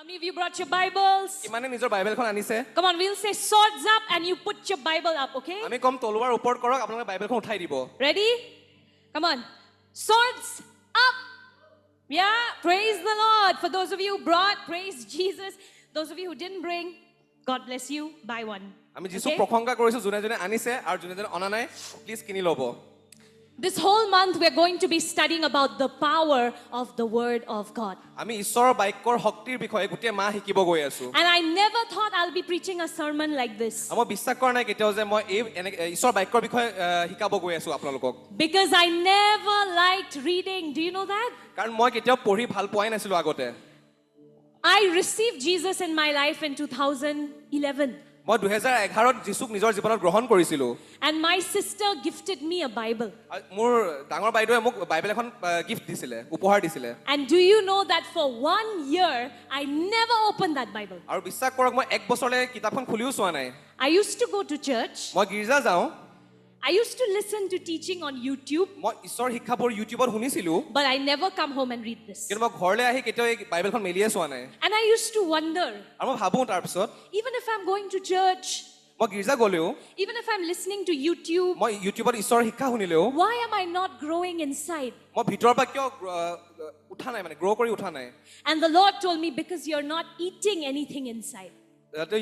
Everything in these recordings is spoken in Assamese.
many of you brought your Bibles? কিমানে নিজৰ বাইবেলখন আনিছে? Come on, we'll say swords up and you put your Bible up, okay? আমি কম তলোৱাৰ ওপৰত কৰক আপোনালোকে বাইবেলখন উঠাই দিব। Ready? Come on. Swords up. Yeah, praise the Lord. For those of you who brought, praise Jesus. Those of you who didn't bring, God bless you. Buy one. আমি যিসু প্ৰশংসা কৰিছো যোনে যোনে আনিছে আৰু যোনে যোনে অনা নাই প্লিজ কিনি ল'ব। This whole month we're going to be studying about the power of the word of God. আমি ঈশ্বৰৰ বাক্যৰ শক্তিৰ বিষয়ে গোটেই মাহ শিকিব গৈ আছো। And I never thought I'll be preaching a sermon like this. মই বিশ্বাস কৰা নাই কেতিয়াও যে মই এই ঈশ্বৰৰ বাক্যৰ বিষয়ে শিকাব গৈ আছো আপোনালোকক। Because I never liked reading. Do you know that? কাৰণ মই কেতিয়াও পঢ়ি ভাল পোৱাই নাছিলো আগতে। I received Jesus in my life in 2011. মই 2011ত যিশুক নিজৰ জীৱনত গ্ৰহণ কৰিছিলো। And my sister gifted me a Bible. মোৰ ডাঙৰ বাইদেৱে মোক বাইবেল এখন গিফট দিছিলে, উপহাৰ দিছিলে। And do you know that for 1 year I never opened that Bible? আৰু বিশ্বাস কৰক মই 1 বছৰলৈ কিতাপখন খুলিও চোৱা নাই। I used to go to church. মই গীৰ্জা যাওঁ। I used to listen to teaching on YouTube. মই ঈশ্বৰ শিক্ষাবোৰ ইউটিউবত শুনিছিলো। But I never come home and read this. কিন্তু মই ঘৰলৈ আহি কেতিয়াও এই বাইবেলখন মেলিয়ে চোৱা নাই। And I used to wonder. আৰু মই ভাবো তাৰ পিছত Even if I'm going to church, মই গীৰ্জা গলেও even if I'm listening to YouTube, মই ইউটিউবত ঈশ্বৰৰ শিক্ষা শুনিলেও why am I not growing inside? মই ভিতৰৰ পৰা কিয় উঠা নাই মানে গ্ৰ' কৰি উঠা নাই। And the Lord told me, because you're not eating anything inside.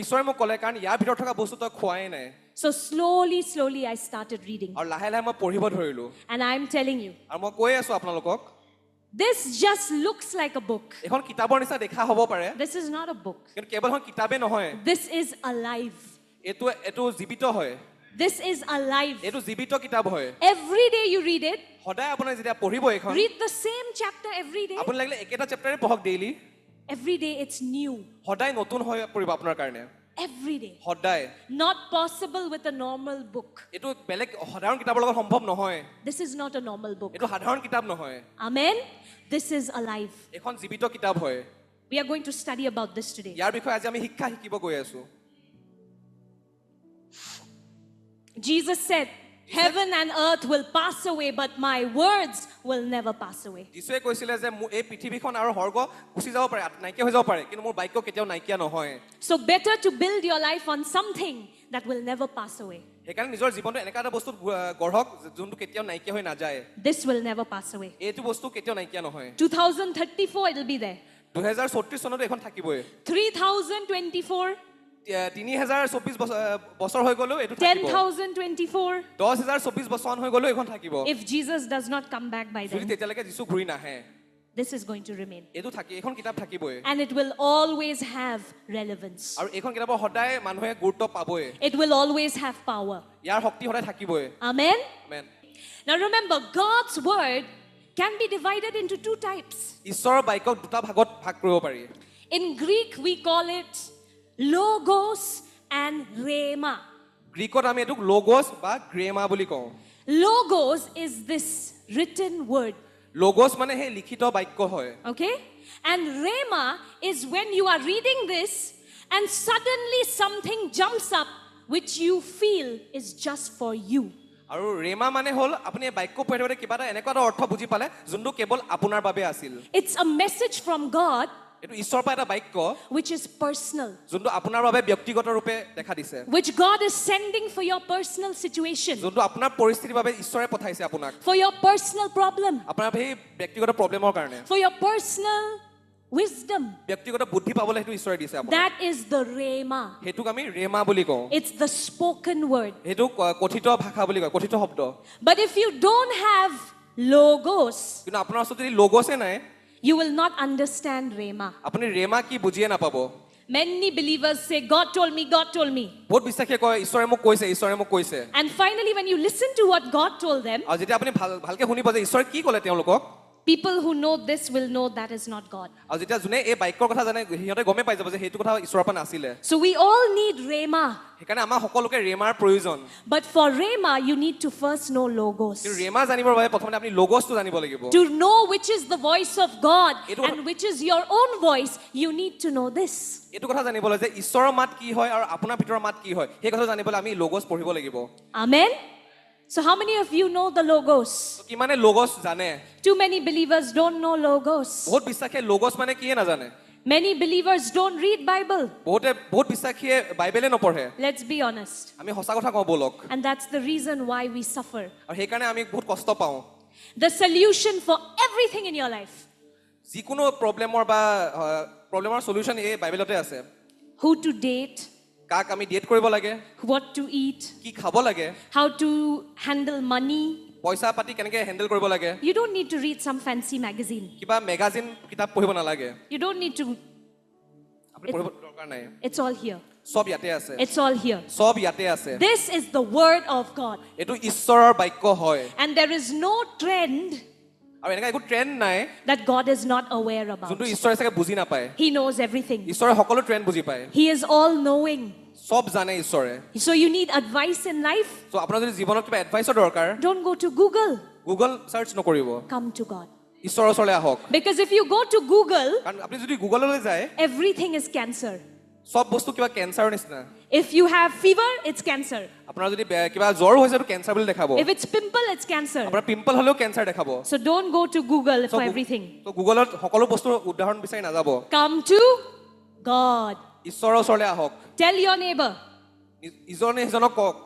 ঈশ্বৰে মোক ক'লে কাৰণ ইয়াৰ ভিতৰত থকা বস্তু তই খোৱাই নাই। So slowly I started reading. আৰু লাহে লাহে মই পঢ়িব ধৰিলো। And I'm telling you, আৰু মই কৈ আছো আপোনালোকক this just looks like a book. এখন কিতাপৰ নিচিনা দেখা হ'ব পাৰে। This is not a book. কিন্তু কেৱল এখন কিতাপে নহয়। This is alive. এইটো জীৱিত হয়। This is alive. এইটো জীৱিত কিতাপ হয়। Every day you read it. সদায় আপুনি যেতিয়া পঢ়িব এখন Read the same chapter every day. আপুনি লাগিলে একেটা চেপ্টাৰে পঢ়ক daily. Every day it's new. সদায় নতুন হৈ পৰিব আপোনাৰ কাৰণে। Every day. সদায়। Not possible with a normal book. এইটো বেলেগ সাধাৰণ কিতাপৰ লগত সম্ভৱ নহয়। This is not a normal book. এইটো সাধাৰণ কিতাপ নহয়। Amen. This is alive. এখন জীৱিত কিতাপ হয়। We are going to study about this today. ইয়াৰ বিষয়ে আজি আমি শিক্ষা শিকিব গৈ আছো। Jesus said, heaven and earth will pass away, but my words will never pass away. যিশুৱে কৈছিলে যে এই পৃথিৱীখন আৰু স্বৰ্গ গুচি যাব পাৰে, নাইকিয়া হৈ যাব পাৰে, কিন্তু মোৰ বাক্য কেতিয়াও নাইকিয়া নহয়। So better to build your life on something that will never pass away. সেইকাৰণে নিজৰ জীৱনটো এনেকা এটা বস্তু গঢ়ক যোনটো কেতিয়াও নাইকিয়া হৈ নাযায়। This will never pass away. এইটো বস্তু কেতিয়াও নাইকিয়া নহয়। 2034 it will be there. 2034 চনত এখন থাকিবই। 3024 3024 বছৰ হৈ গ'লেও এইটো থাকিব। 10,024 10,024 বছৰ হৈ গ'লেও এখন থাকিব। if Jesus does not come back by যদি then, তেতিয়ালৈকে যিশু ঘূৰি নাহে this is going to remain. এইটো থাকি এখন কিতাপ থাকিবই। And it will always have relevance. আৰু এইখন কিতাপৰ সদায় মানুহে গুৰুত্ব পাবই। It will always have power. ইয়াৰ শক্তি সদায় থাকিবই। Amen. Amen. Now remember, God's word can be divided into 2 types. ঈশ্বৰৰ বাক্যক দুটা ভাগত ভাগ কৰিব পাৰি। In Greek we call it logos and rhema. গ্ৰীকত আমি এইটোক লগোছ বা গ্ৰেমা বুলি কওঁ। Logos is this written word. লগোছ মানে সেই লিখিত বাক্য হয়। Okay? And rhema is when you are reading this and suddenly something jumps up which you feel is just for you. আৰু ৰেমা মানে হ'ল আপুনি এই বাক্য পঢ়ি থাকোঁতে কিবা এটা এনেকুৱা এটা অৰ্থ বুজি পালে যোনটো কেৱল আপোনাৰ বাবে আছিল। It's a message from God এইটো ঈশ্বৰৰ পৰা এটা বাক্য which is personal. যোনটো আপোনাৰ বাবে ব্যক্তিগত ৰূপে দেখা দিছে। Which God is sending for your personal situation. যোনটো আপোনাৰ পৰিস্থিতিৰ বাবে ঈশ্বৰে পঠাইছে আপোনাক। For your personal problem. আপোনাৰ সেই ব্যক্তিগত প্ৰব্লেমৰ কাৰণে। For your personal wisdom. ব্যক্তিগত বুদ্ধি পাবলৈ সেইটো ঈশ্বৰে দিছে আপোনাক। That is the rhema. সেইটোক আমি ৰেমা বুলি কওঁ। It's the spoken word. সেইটো কথিত ভাষা বুলি কয়, কথিত শব্দ। But if you don't have logos, কিন্তু আপোনাৰ ওচৰত যদি লগোছে নাই you will not understand rhema. আপুনি ৰেমা কি বুজিয়ে নাপাব। Many believers say, God told me, God told me. বহুত বিশ্বাসীয়ে কয় ঈশ্বৰে মোক কৈছে, ঈশ্বৰে মোক কৈছে। And finally when you listen to what God told them, আৰু যেতিয়া আপুনি ভালকে শুনিব যে ঈশ্বৰে কি ক'লে তেওঁলোকক, people who know this will know that is not God. আৰু যেতিয়া যোনে এই বাক্যৰ কথা জানে সিহঁতে গমেই পাই যাব যে সেইটো কথা ঈশ্বৰৰ পৰা নাছিলে। So we all need rhema. সেইকাৰণে আমাৰ সকলোকে ৰেমাৰ প্ৰয়োজন। But for rhema you need to first know logos. কিন্তু ৰেমা জানিবৰ বাবে প্ৰথমতে আপুনি লগোছটো জানিব লাগিব। To know which is the voice of God Itu- and which is your own voice, you need to know this. এইটো কথা জানিবলৈ যে ঈশ্বৰৰ মাত কি হয় আৰু আপোনাৰ ভিতৰৰ মাত কি হয় সেই কথা জানিবলৈ আমি লগোছ পঢ়িব লাগিব। Amen. So how many of you know the logos? কিমানে লগোছ জানে? Too many believers don't know logos. বহুত বিশ্বাসীয়ে লগোছ মানে কিয়ে নাজানে। Many believers don't read Bible. বহুত বিশ্বাসীয়ে বাইবেলে নপঢ়ে Let's be honest. আমি সঁচা কথা কওঁ বলক And that's the reason why we suffer. আৰু সেইকাৰণে আমি বহুত কষ্ট পাওঁ The solution for everything in your life. যিকোনো প্ৰব্লেমৰ সলিউশন এই বাইবেলতে আছে Who to date, কাক আমি ডেট কৰিব লাগে what to eat, কি খাব লাগে how to handle money. পইচা পাতি কেনেকৈ হেন্ডেল কৰিব লাগে You don't need to read some fancy magazine. কিবা মেগাজিন কিতাপ পঢ়িব নালাগে You don't need to. আপুনি পঢ়িব দৰকাৰ নাই It's all here. সব ইয়াতে আছে It's all here. সব ইয়াতে আছে This is the word of God. এইটো ঈশ্বৰৰ বাক্য হয় And there is no trend আৰু এনেকা একো ট্ৰেন্ড নাই that God is not aware about. যোনটো ঈশ্বৰে চাগে বুজি নাপায় He knows everything. ঈশ্বৰে সকলো ট্ৰেন্ড বুজি পায় He is all knowing. সব জানে ঈশ্বৰে So you need advice in life? So আপোনাৰ যদি জীৱনত কিবা এডভাইচৰ দৰকাৰ Don't go to Google. Google search নকৰিব Come to God. ঈশ্বৰৰ ওচৰলৈ আহক Because if you go to Google, কাৰণ আপুনি যদি গুগললৈ যায় everything is cancer. সব বস্তু কিবা কেঞ্চাৰৰ নিচিনা If you have fever, it's cancer. আপোনাৰ যদি কিবা জ্বৰ হৈছে তো কেঞ্চাৰ বুলি দেখাব If it's pimple, it's cancer. আপোনাৰ পিম্পল হলেও কেঞ্চাৰ দেখাব So don't go to Google for everything. তো গুগলত সকলো বস্তুৰ উদাহৰণ বিচাৰি নাযাব Come to God. ঈশ্বৰৰ ওচৰলৈ আহক Tell your neighbor, ইজনে সিজনক কওক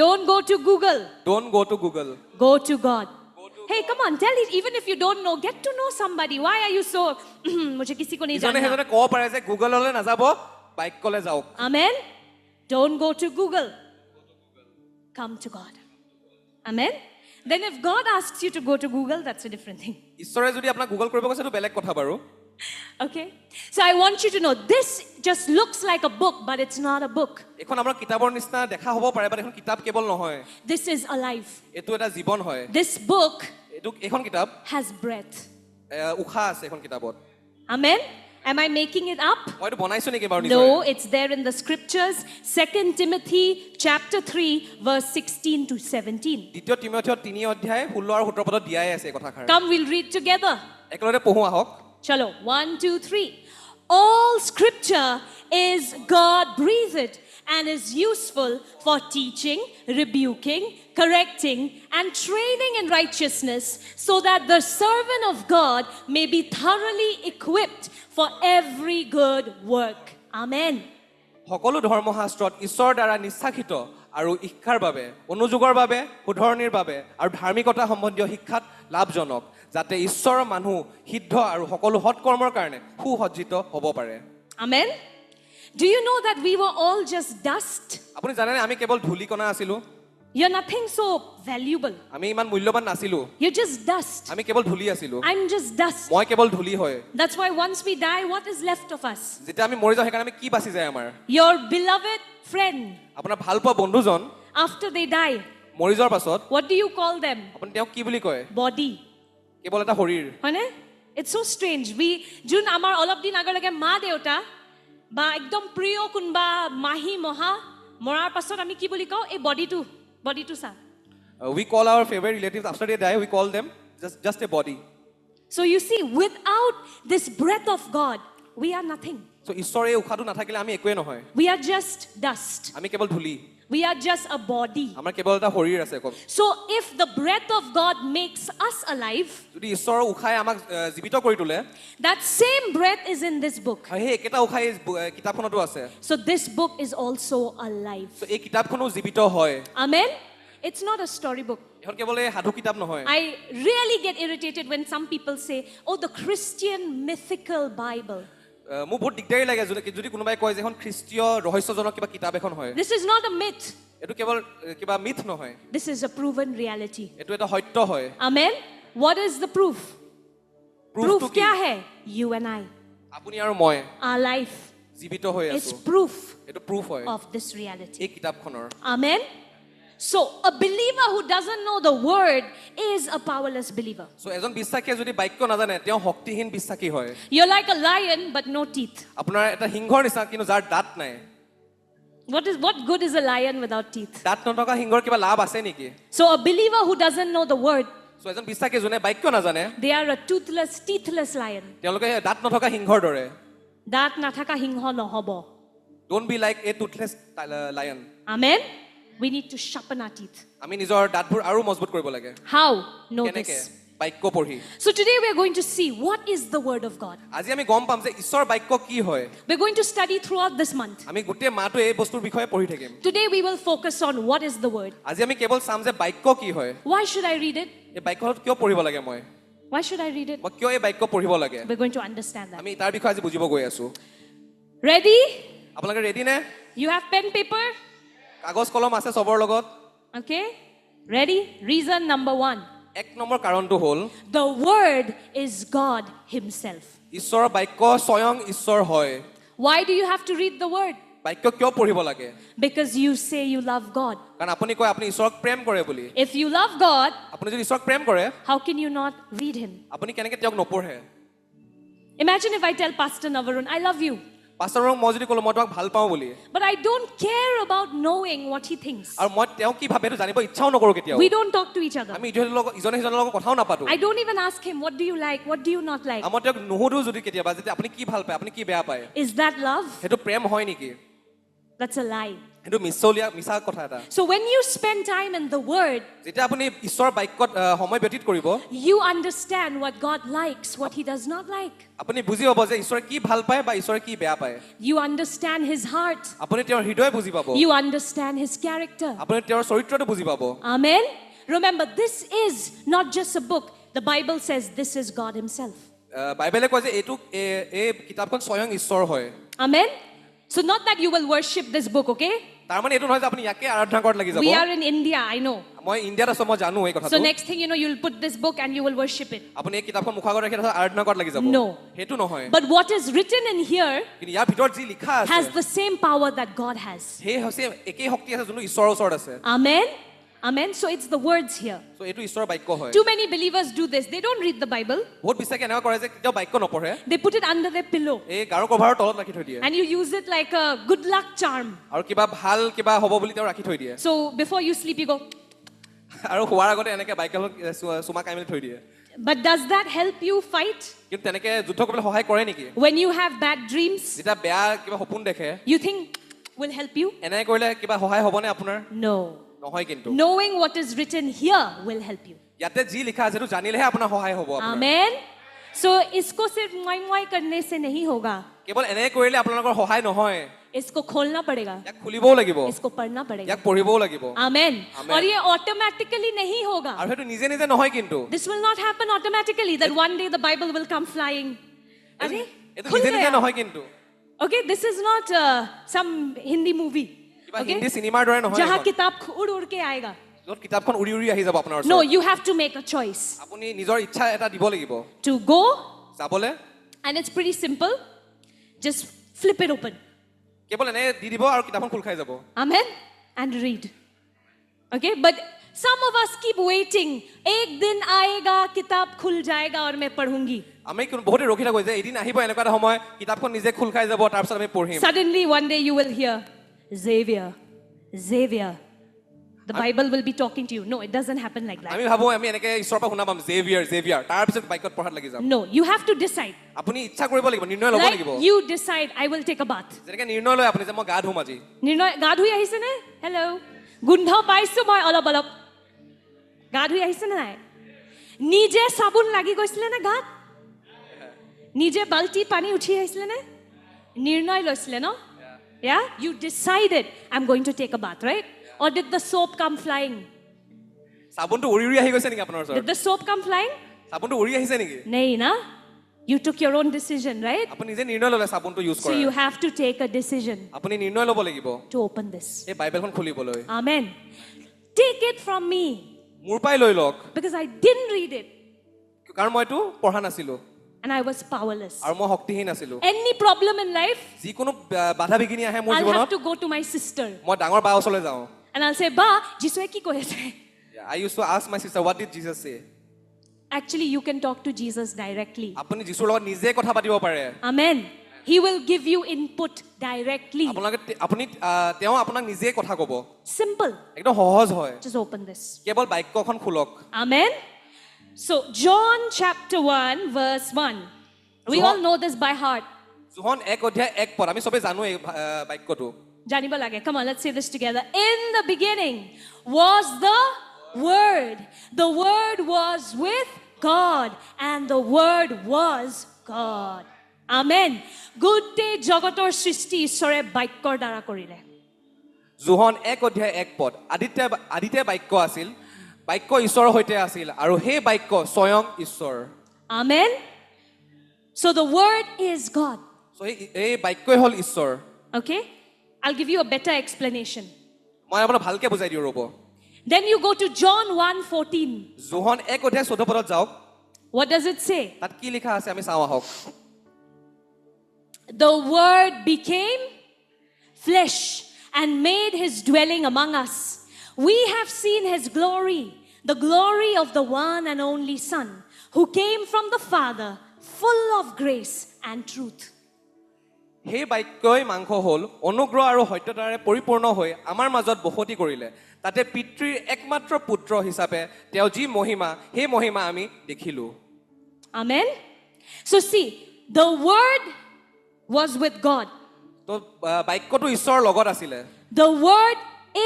don't go to Google. Don't go to Google Go to God. Hey, come on, tell it. Even if you don't know, get to know somebody. Why are you so? मुझे किसी को नहीं ইজনে जानना. সিজনে ক'ব পাৰে যে গুগললৈ নাযাব বাইকলৈ যাওক Amen. Don't go to Google. Come to God. Amen. Then if God asks you to go to Google, that's a different thing. ঈশ্বৰে যদি আপোনাক গুগল কৰিব কৈছে তো বেলেগ কথা বাৰু Okay? So I want you to know this just looks like a book, but it's not a book. এখন আমাৰ কিতাপৰ নিচিনা দেখা হ'ব পাৰে বাট এখন কিতাপ কেৱল নহয় This is alive. এইটো এটা জীৱন হয় This book এইখন কিতাপ has breath. উশাহ আছে এখন কিতাপত Amen. Am I making it up? মই এইটো বনাইছো নেকি বাৰু নিজে No, it's there in the scriptures. 2 Timothy chapter 3 verse 16 to 17. দ্বিতীয় তিমথিয় 3 অধ্যায় 16 আৰু 17 পদত দিয়াই আছে এই কথাষাৰ Come, we'll read together. একেলগে পঢ়ো আহক Chalo, 1, 2, 3. All scripture is God breathed and is useful for teaching, rebuking, correcting, and training in righteousness, so that the servant of God may be thoroughly equipped for every good work. Amen. সকলো ধৰ্মশাস্ত্ৰত ঈশ্বৰৰ দ্বাৰা নিশ্চাসিত আৰু শিক্ষাৰ বাবে অনুযোগৰ বাবে শুধৰণিৰ বাবে আৰু ধাৰ্মিকতা সম্বন্ধীয় শিক্ষাত লাভজনক যাতে ঈশ্বৰৰ মানুহ সিদ্ধ আৰু সকলো সৎকৰ্মৰ কাৰণে সুসজ্জিত হ'ব পাৰে Amen. Do you know that we were all just dust? আপুনি জানেনে আমি কেৱল ধূলিকণা আছিলো You're nothing so valuable. আমি ইমান মূল্যৱান নাছিলো You're just dust. আমি কেৱল ধূলি আছিলো I'm just dust. মই কেৱল ধূলি হয় That's why once we die, what is left of us? যেতিয়া আমি মৰি যাওঁ সেইকাৰণে আমি কি বাচি যায় আমাৰ Your beloved friend, আপোনাৰ ভাল পোৱা বন্ধুজন after they die, মৰি যোৱাৰ পাছত what do you call them? আপুনি তেওঁক কি বুলি কয় Body. কেৱল এটা শৰীৰ হয়নে? It's so strange. যোন আমাৰ অলপ দিন আগলৈকে মা দেউতা বা একদম প্ৰিয় কোনবা মাহী মহা মৰাৰ পাছত আমি কি বুলি কওঁ এই বডিটো চা. we call our favorite relatives after they die we call them just a body So you see, without this breath of God, we are nothing. so ঈশ্বৰে উশাহটো নাথাকিলে আমি একোৱে নহয় We are just dust. আমি কেৱল ধূলি We are just a body. আমাৰ কেৱল এটা শৰীৰ আছে অকল So if the breath of God makes us alive, যদি ঈশ্বৰৰ উশাহে আমাক জীৱিত কৰি তোলে that same breath is in this book. সেই একেটা উশাহ এই কিতাপখনতো আছে So this book is also alive. so এই কিতাপখনো জীৱিত হয় Amen. It's not a storybook. এখন কেৱল এই সাধু কিতাপ নহয় I really get irritated when some people say, oh, the Christian mythical Bible. মোৰ বহুত দিগদাৰী লাগে যদি কোনোবাই কয় যে এখন খ্ৰীষ্টীয় ৰহস্যজনক কিবা কিতাপ এখন হয় This is not a myth. এইটো কেৱল কিবা মিথ নহয় This is a proven reality. এইটো এটা সত্য হয় Amen. What is the proof? Proof Proof kya hai? You and I. আপুনি আৰু মই Our life জীৱিত হৈ is আছো proof এইটো প্ৰুফ হয় of this reality. এই কিতাপখনৰ Amen. So a believer who doesn't know the word is a powerless believer. so এজন বিশ্বাসীয়ে যদি বাক্য নাজানে তেওঁ শক্তিহীন বিশ্বাসী হয় You're like a lion but no teeth. আপোনাৰ এটা সিংহৰ নিচিনা কিন্তু যাৰ দাঁত নাই What good is a lion without teeth? দাঁত নথকা সিংহৰ কিবা লাভ আছে নেকি So a believer who doesn't know the word, so এজন বিশ্বাসী যোনে বাক্য নাজানে they are a toothless, teethless lion. তেওঁলোকে দাঁত নথকা সিংহৰ দৰে দাঁত নাথাকা সিংহ নহব. don't be like a toothless lion Amen. We need to sharpen our teeth. আমি নিজৰ দাঁতবোৰ আৰু মজবুত কৰিব লাগে How? Know কেনেকে this. বাক্য পঢ়ি So today we are going to see what is the word of God. আজি আমি গম পাম যে ঈশ্বৰৰ বাক্য কি হয় We're going to study throughout this month. আমি গোটেই মাহটো এই বস্তুৰ বিষয়ে পঢ়ি থাকিম Today we will focus on what is the word. আজি আমি কেৱল চাম যে বাক্য কি হয় Why should I read it? এই বাক্যত কিয় পঢ়িব লাগে মই Why should I read it? মই কিয় এই বাক্য পঢ়িব লাগে We're going to understand that. আমি তাৰ বিষয়ে আজি বুজিব গৈ আছো Ready? আপোনালোকে ৰেডি নে You have pen, paper? কাগজ কলম আছে চবৰ লগত Okay. Ready? Reason number 1. এক নম্বৰ কাৰণটো হ'ল The word is God himself. ঈশ্বৰৰ বাক্য স্বয়ং ঈশ্বৰ হয় Why do you have to read the word? বাক্য কিয় পঢ়িব লাগে Because you say you love God. কাৰণ আপুনি কয় আপুনি ঈশ্বৰক প্ৰেম কৰে বুলি If you love God, আপুনি যদি ঈশ্বৰক প্ৰেম কৰে how can you not read him? আপুনি কেনেকৈ তেওঁক নপঢ়ে Imagine if I tell Pastor Navarun, I love you, পাষ্টাৰক মই যদি ক'লো মই তোমাক ভাল পাওঁ বুলি but I don't care about knowing what he thinks. আৰু মই তেওঁ কি ভাবে সেইটো জানিব ইচ্ছাও নকৰোঁ কেতিয়াও We don't talk to each other. আমি ইজনে সিজনৰ লগত কথাও নাপাতো I don't even ask him, what do you like? What do you not like? মই তেওঁক নুসুধো যদি কেতিয়াবা যে আপুনি কি ভাল পায় আপুনি কি বেয়া পায় Is that love? সেইটো প্ৰেম হয় নেকি That's a lie. সেইটো মিছা কথা এটা So when you spend time in the word, যেতিয়া আপুনি ঈশ্বৰৰ বাক্যত সময় ব্যতীত কৰিব you understand what God likes, what he does not like. আপুনি বুজি পাব যে ঈশ্বৰে কি ভাল পায় বা ঈশ্বৰে কি বেয়া পায় You understand his heart. আপুনি তেওঁৰ হৃদয় বুজি পাব You understand his character. আপুনি তেওঁৰ চৰিত্ৰটো বুজি পাব Amen. Remember, this is not just a book. The Bible says this is God himself. বাইবেলে কয় যে এইটো এই কিতাপখন স্বয়ং ঈশ্বৰ হয় Amen. So not that you will worship this book, okay? তাৰমানে এইটো নহয় যে আপুনি ইয়াকে আৰাধনা কৰাত লাগি যাব We are in India, I know. মই ইণ্ডিয়াত আছো মই জানো এই So কথাটো next thing you know, you'll put this book and you will worship it. আপুনি এই কিতাপখন মুখাগত ৰাখি আৰাধনা কৰাত লাগি যাব No. সেইটো নহয় But what is written in here কিন্তু ইয়াৰ ভিতৰত যি লিখা আছে has the same power that God has. সেই হৈছে একেই শক্তি আছে যোনটো ঈশ্বৰৰ ওচৰত আছে Amen. Amen. So it's the words here. চ' এইটো ঈশ্বৰৰ বাক্য হয় Too many believers do this. They don't read the Bible. বহুত বিশ্বাসী এনেকুৱা কৰে যে কেতিয়াও বাক্য নপঢ়ে They put it under their pillow. এই গাৰু কভাৰৰ তলত ৰাখি থৈ দিয়ে And you use it like a good luck charm. আৰু কিবা ভাল কিবা হ'ব বুলি তেওঁ ৰাখি থৈ দিয়ে So before you sleep, you go, আৰু শোৱাৰ আগতে এনেকে বাইকখন চুমা কাই মেলি থৈ দিয়ে but does that help you fight? কিন্তু তেনেকে যুদ্ধ কৰিবলৈ সহায় কৰে নেকি When you have bad dreams, যেতিয়া বেয়া কিবা সপোন দেখে you think will help you? এনেকে কৰিলে কিবা সহায় হ'বনে আপোনাৰ No. নহয় কিন্তু Knowing what is written here will help you. ইয়াতে যি লিখা আছে সেইটো জানিলেহে আপোনাৰ সহায় হ'ব আপোনাৰ Amen. So इसको सिर्फ मुआई करने से नहीं होगा. কেৱল এনেকে কৰিলে আপোনালোকৰ সহায় নহয় इसको खोलना पड़ेगा. ইয়াক খুলিবও লাগিব इसको पढ़ना पड़ेगा. ইয়াক পঢ়িবও লাগিব Amen. Amen. और ये automatically नहीं होगा. আৰু সেইটো নিজে নিজে নহয় কিন্তু This will not happen automatically that one day the Bible will come flying. अरे এইটো खुल নিজে নিজে गया. নহয় কিন্তু Okay, this is not some Hindi movie. কিবা Okay? হিন্দী চিনেমাৰ দৰে নহয় जहाँ এইখন। किताब उड़ उड़ के आएगा. য'ত কিতাপখন উৰি উৰি আহি যাব আপোনাৰ No, ওচৰত you have to make a choice আপুনি নিজৰ ইচ্ছা এটা দিব লাগিব to go, যাবলে and it's pretty simple. Just flip it open. কেৱল এনে দি দিব আৰু কিতাপখন খোল খাই যাব Amen. And read. Okay, but some of us keep waiting. एक दिन आएगा किताब खुल जाएगा और मैं पढ़ूंगी. আমি বহুতে ৰখি থাকো যে এদিন আহিব এনেকুৱা এটা সময় কিতাপখন নিজে খোল খাই যাব তাৰপিছত আমি পঢ়িম Suddenly one day you will hear Xavier, Xavier. The Bible will be talking to you. No, it doesn't happen like that. আমি ভাবো আমি এনেকে ঈশ্বৰৰ পৰা শুনা পাম জেভিয়াৰ তাৰপিছত বাইকত পঢ়াত লাগি যাম No, you have to decide. আপুনি ইচ্ছা কৰিব লাগিব নিৰ্ণয় ল'ব Like লাগিব you decide, I will take a bath. যেনেকে নিৰ্ণয় লয় আপুনি যে মই গা ধুম আজি নিৰ্ণয় গা ধুই আহিছে নে হেল্ল' গোন্ধ পাইছো মই অলপ অলপ গা ধুই আহিছে নে নাই নিজে চাবোন লাগি গৈছিলে নে গাত নিজে বাল্টি পানী উঠি আহিছিলে নে নিৰ্ণয় লৈছিলে ন yeah you decided I'm going to take a bath right or did the soap come flying চাবোনটো উৰি উৰি আহি গৈছে নেকি আপোনাৰ ওচৰত did the soap come flying চাবোনটো উৰি আহিছে নেকি নাই না you took your own decision right আপুনি নিজে নিৰ্ণয় ল'লে চাবোনটো ইউজ so you কৰে have to take a decision আপুনি নিৰ্ণয় ল'ব লাগিব to open this এই বাইবেলখন খুলিবলৈ amen take it from me মোৰ পৰাই লৈ লওক because I didn't read it কাৰণ মইতো পঢ়া নাছিলো and I was powerless. আৰু মই শক্তিহীন আছিলো Any problem in life, যিকোনো বাধা বিঘিনি আহে মোৰ I'll জীৱনত have to go to my sister মই ডাঙৰ বা ওচৰলৈ যাওঁ and I'll say, "Ba, Jisue ki koi ase?" I used to ask my sister what did Jesus say Actually, you can talk to Jesus directly. আপুনি যিশুৰ লগত নিজে কথা পাতিব পাৰে Amen. He will give you input directly. আপুনি তেওঁ আপোনাক নিজে কথা ক'ব Simple. একদম সহজ হয় Just open this. কেৱল বাক্যখন খোলক Amen. So, John chapter 1, verse 1. We John- all know this by heart. যোহন 1:1 আমি সবে জানো এই বাক্যটো Janiba lage. Come on, let's say this together. In the beginning was the Word. The Word was with God, and the Word was God. Amen. গোটেই জগতৰ সৃষ্টি ঈশ্বৰে বাক্যৰ দ্বাৰা কৰিলে। জোহন 1:1 আদিতে বাক্য আছিল, বাক্য ঈশ্বৰৰ সৈতে আছিল আৰু সেই বাক্য স্বয়ং ঈশ্বৰ। Amen. So the Word is God. এই বাক্যই হ'ল ঈশ্বৰ। Okay? I'll give you a better explanation. মই আপোনাক ভালকে বুজাই দিওঁ ৰ'ব। Then you go to John 1:14. John 1:14 যাওক। What does it say? তাত কি লিখা আছে আমি চাওঁ আহক। The Word became flesh and made his dwelling among us. We have seen his glory, the glory of the one and only Son, who came from the Father, full of grace and truth. সেই বাক্যই মাংস হ'ল, অনুগ্ৰহ আৰু সত্যতাৰে পৰিপূৰ্ণ হৈ আমাৰ মাজত বসতি কৰিলে। তাতে পিতৃৰ একমাত্ৰ পুত্ৰ হিচাপে তেওঁ যি মহিমা, সেই মহিমা আমি দেখিলো। Amen. So see, the Word was with God. তো বাক্যটো ঈশ্বৰৰ লগত আছিলে। The Word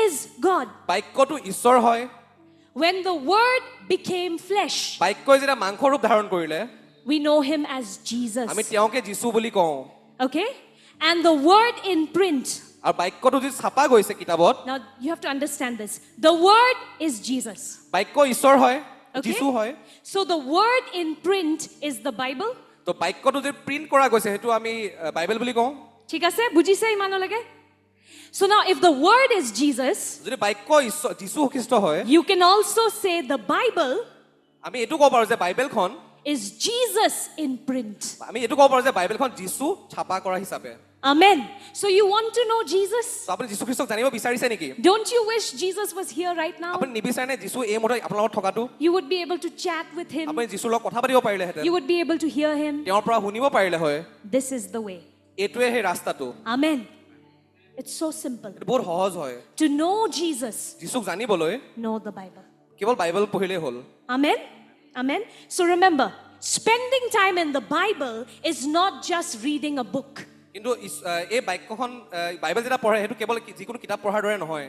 is God. বাক্যটো ঈশ্বৰ হয়। When the Word became flesh, বাক্যই যেতিয়া মাংস ৰূপ ধাৰণ কৰিলে, we know him as Jesus. আমি তেওঁকে যীশু বুলি কওঁ। Okay? And the Word in print. আৰু বাক্যটো যি ছাপা গৈছে কিতাপত, Now you have to understand this. The Word is Jesus. বাক্য ঈশ্বৰ হয়, Okay? যীশু হয়। So the Word in print is the Bible. তো বাক্যটো যে প্ৰিণ্ট কৰা গৈছে সেইটো আমি বাইবেল বুলি কওঁ। ঠিক আছে? বুজিছে ইমানলৈকে? So now if the Word is Jesus, যদি বাক্য যীশু খ্ৰীষ্ট হয়, you can also say the Bible আমি এইটো ক'ব পাৰোঁ যে বাইবেলখন, is Jesus in print. আমি এইটো ক'ব পাৰোঁ যে বাইবেলখন যীশু ছাপা কৰা হিচাপে। Amen. So you want to know Jesus? তো আপুনি যীশু খ্ৰীষ্টক জানিব বিচাৰিছে নেকি? Don't you wish Jesus was here right now? আপুনি নিবিচাৰে নে যীশু এই মুহূৰ্তত আপোনাৰ লগত থকাটো? You would be able to chat with him. আপুনি যীশুৰ লগত কথা পাতিব পাৰিলেহেঁতেন, You would be able to hear him. তেওঁৰ পৰা শুনিব পাৰিলে হয়। This is the way. এইটোৱে সেই ৰাস্তাটো। Amen. It's so simple. এইটো বহুত সহজ হয়। To know Jesus, যীশুক জানিবলৈ know the Bible. কেৱল বাইবেল পঢ়িলেই হ'ল। Amen. Amen. So remember, spending time in the Bible is not just reading a book. কিন্তু এই বাক্যখন বাইবেল যেতিয়া পঢ়ে সেইটো কেৱল যিকোনো কিতাপ পঢ়াৰ দৰে নহয়।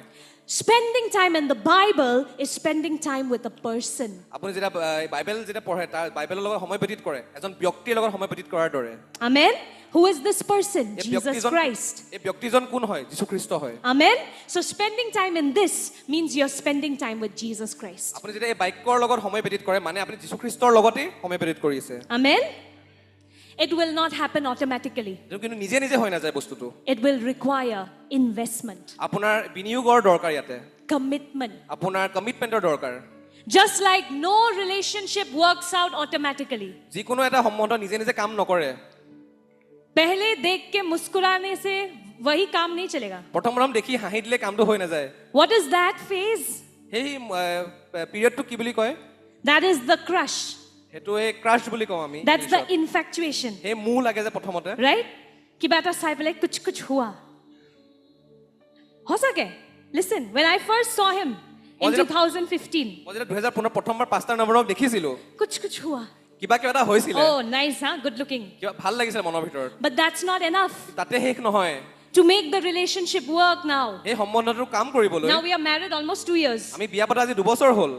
Spending time in the Bible is spending time with a person. আপুনি যেতিয়া বাইবেল যেতিয়া পঢ়ে তাৰ বাইবেলৰ লগত সময় ব্যতীত কৰে, এজন ব্যক্তিৰ লগত সময় ব্যতীত কৰাৰ দৰে। Amen. Who is this person? এই Jesus ব্যক্তিজন, Christ. এই ব্যক্তিজন কোন হয়? যীশু খ্ৰীষ্ট হয়। Amen. So spending time in this means you're spending time with Jesus Christ. আপুনি যেতিয়া এই বাক্যৰ লগত সময় ব্যতীত কৰে মানে আপুনি যীশু খ্ৰীষ্টৰ লগতে সময় ব্যতীত কৰিছে। Amen. It will not happen automatically. এইটো কিন্তু নিজে নিজে হৈ নাযায় বস্তুটো। It will require investment, আপোনাৰ বিনিয়োগৰ দৰকাৰ ইয়াতে, commitment. আপোনাৰ কমিটমেণ্টৰ দৰকাৰ। Just like no relationship works out automatically. যিকোনো এটা সম্বন্ধ নিজে নিজে কাম নকৰে। पहले देख के मुस्कुराने से वही काम नहीं चलेगा. প্ৰথম দেখি হাঁহি দিলে কামটো হৈ নাযায়। What is that phase? সেই পিৰিয়ডটো কি বুলি কয়? That is the crush. সেইটো এই ক্ৰাছ বুলি কওঁ আমি। That's the infatuation. সেই মোহ লাগে যে প্ৰথমতে। Right? किबा এটা চাই পেলাই कुछ कुछ हुआ. हो सके? Listen, when I first saw him in 2015. মই যেতিয়া 2015 প্ৰথমবাৰ পাঁচটা নম্বৰক দেখিছিলোঁ, कुछ कुछ हुआ. কিবা এটা হৈছিলে। Oh, nice, huh? Good looking. কিবা ভাল লাগিছিল মনৰ ভিতৰত। But that's not enough তাতে শেষ নহয়। to make the relationship work now. এই সম্বন্ধটো কাম কৰিবলৈ Now we are married almost 2 years. আমি বিয়া পতা আজি 2 বছৰ হ'ল।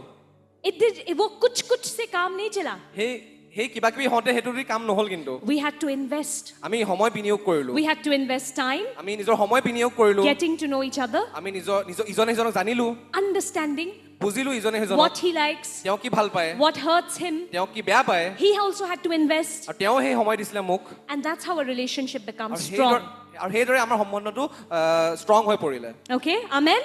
वो कुछ कुछ से काम नहीं चला. সেই কিবা কিবি হওঁতে সেইটো দি কাম নহ'ল কিন্তু। We had to invest. আমি সময় বিনিয়োগ কৰিলোঁ। We had to invest time, আমি নিজৰ সময় বিনিয়োগ কৰিলোঁ। getting to know each other, আমি ইজনে সিজনক জানিলোঁ, understanding বুজিলোঁ ইজনে সিজনক। what he likes, তেওঁ কি ভাল পায়, what hurts him. তেওঁ কি বেয়া পায়, He also had to invest. আৰু তেওঁ সেই সময় দিছিলে মোক। And that's how a relationship becomes আৰু strong. সেইদৰে আমাৰ সম্বন্ধটো ষ্ট্ৰং হৈ পৰিলে। Okay? Amen?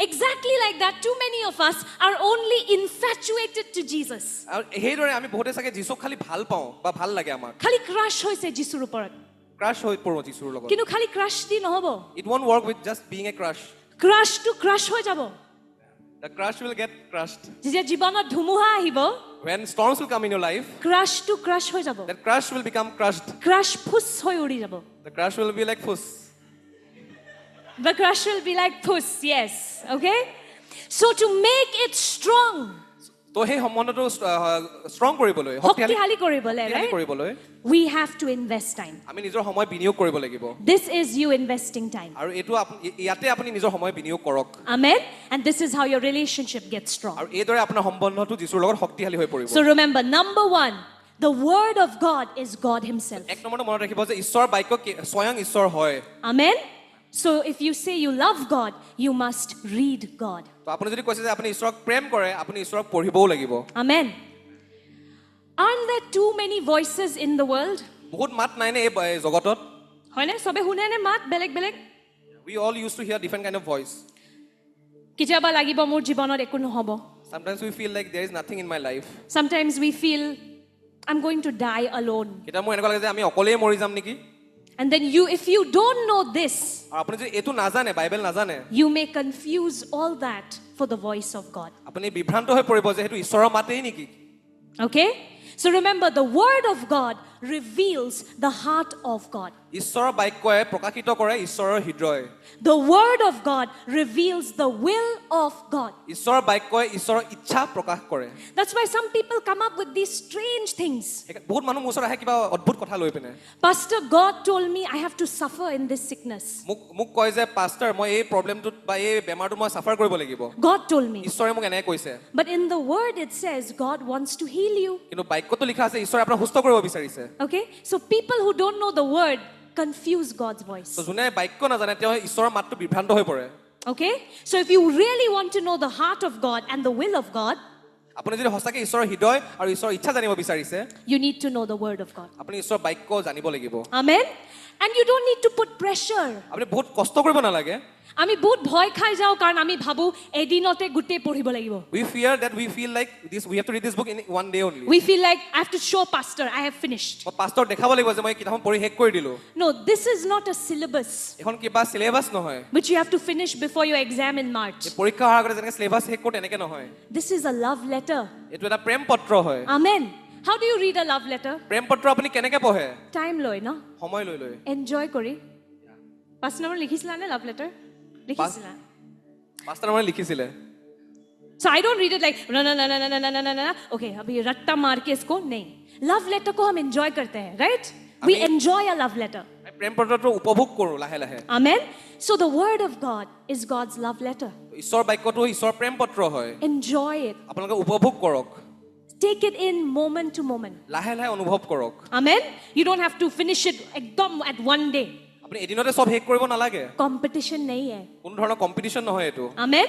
Exactly like that, too many of us are only infatuated to Jesus. আৰু সেইদৰে আমি বহুতে চাগে যীশুক খালি ভাল পাওঁ বা ভাল লাগে আমাক। খালি crush হৈছে যিশুৰ ওপৰত. ক্ৰাছ হৈ পৰোঁ যীশুৰ লগত। কিন্তু খালি crush দি নহব. It won't work with just being a crush. Crush to crush হৈ যাব. The crush will get crushed. যেতিয়া জীৱনত ধুমুহা আহিব, When storms will come in your life, crush to crush হৈ যাব. that crush will become crushed. Crush ফুস হৈ উৰি যাব. The crush will be like fuss. The crush will be like puss, yes. Okay? So to make it strong, তো তো সেই সম্বন্ধটো ষ্ট্ৰং কৰিবলৈ শক্তিশালী কৰিবলৈ, right? কৰিবলৈ We have to invest time. আমি নিজৰ সময় বিনিয়োগ কৰিব লাগিব This is you investing time. আৰু এইটো ইয়াতে আপুনি নিজৰ সময় বিনিয়োগ কৰক Amen. And this is how your relationship gets strong. আৰু এইদৰে আপোনাৰ সম্বন্ধটো যীশুৰ লগত শক্তিশালী হৈ পৰিব So remember, number one, the word of God is God himself. এক নম্বৰটো মনত ৰাখিব যে ঈশ্বৰৰ বাক্য স্বয়ং ঈশ্বৰ হয় Amen. So if you say you love God, you must read God. তো আপুনি যদি কৈছে যে আপুনি ঈশ্বৰক প্ৰেম কৰে আপুনি ঈশ্বৰক পঢ়িবও লাগিব Amen. Aren't there too many voices in the world? বহুত মাত নাই নে এই জগতত হয়নে সবে শুনে নে মাত বেলেগ বেলেগ we all used to hear different kind of voice কেতিয়াবা লাগিব মোৰ জীৱনত একো নহব sometimes we feel like there is nothing in my life sometimes we feel I'm going to die alone এটা মোৰ এনেকুৱা লাগে যে আমি অকলেই মৰি যাম নেকি and then if you don't know this আৰু আপুনি যদি এটো নাজানে বাইবেল নাজানে you may confuse all that for the voice of God আপুনি বিভ্ৰান্ত হৈ পৰিব যে হেতু ঈশ্বৰৰ মাতেই নেকি okay so remember the word of God reveals the heart of God ঈশ্বৰৰ বাক্যই প্ৰকাশিত কৰে ঈশ্বৰৰ হৃদয় the word of God reveals the will of God ঈশ্বৰৰ বাক্যই ঈশ্বৰৰ ইচ্ছা প্ৰকাশ কৰে that's why some people come up with these strange things বহুত মানুহ মুছৰ আহে কিবা অদ্ভুত কথা লৈ পিনে pastor God told me I have to suffer in this sickness মোক কয় যে pastor মই এই প্ৰবলেমটো বা এই বেমাৰটো মই সাফাৰ কৰিব লাগিব God told me ঈশ্বৰে মোক এনে কৈছে but in the word it says God wants to heal you কিন্তু বাক্যটো লিখা আছে ঈশ্বৰে আপোনাক সুস্থ কৰিব বিচাৰিছে okay so people who don't know the word confuse God's voice তো যোনে বাক্য নাজানে তেওঁ ঈশ্বৰৰ মাতটো বিভ্ৰান্ত হৈ পৰে okay so if you really want to know the heart of God and the will of God আপুনি যদি হসাকে ঈশ্বৰৰ হৃদয় আৰু ঈশ্বৰৰ ইচ্ছা জানিব বিচাৰিছে you need to know the word of God আপুনি ঈশ্বৰৰ বাক্য জানিব লাগিব amen and you don't need to put pressure আপুনি বহুত কষ্ট কৰিব নালাগে আমি বহুত ভয় খাই যাও কাৰণ আমি ভাবো এদিনতে গুটে পঢ়িব লাগিব we fear that we feel like this we have to read this book in one day only we feel like I have to show pastor I have finished pastor দেখাব লাগিব যে মই কিতাপখন পঢ়ি শেষ কৰি দিলো no this is not a syllabus এখন কিবা সিলেবাস নহয় which you have to finish before your exam in March পৰীক্ষা হোৱাৰ আগতে যেনেকৈ সিলেবাস শেষ কৰোঁ তেনেকৈ নহয় this is a love letter এইটো এটা প্ৰেম পত্ৰ হয় amen how do you read a love letter প্ৰেম পত্ৰ আপুনি কেনেকৈ পঢ়ে time লৈ ন সময় লৈ লৈ enjoy কৰি পাঁচ নম্বৰ লিখিছিলা নে love letter লিখিছিলা মাস্টাৰ মানে লিখিছিলে so I don't read it like na na na na na na na na okay अभी रट्टा मार के इसको नहीं love letter को हम enjoy करते हैं right we enjoy a love letter প্ৰেম পত্ৰটো উপভোগ কৰোঁ লাহে লাহে amen so the word of God is God's love letter ঈশ্বৰ বাক্যটো ঈশ্বৰ প্ৰেম পত্ৰ হয় enjoy it আপোনালোকে উপভোগ কৰক take it in moment to moment লাহে লাহে অনুভৱ কৰক amen you don't have to finish it একদম at one day আপুনি এদিনতে সব শেষ কৰিব নালাগে competition नहीं है কোনো ধৰণৰ কম্পিটিশন নহয় এটো amen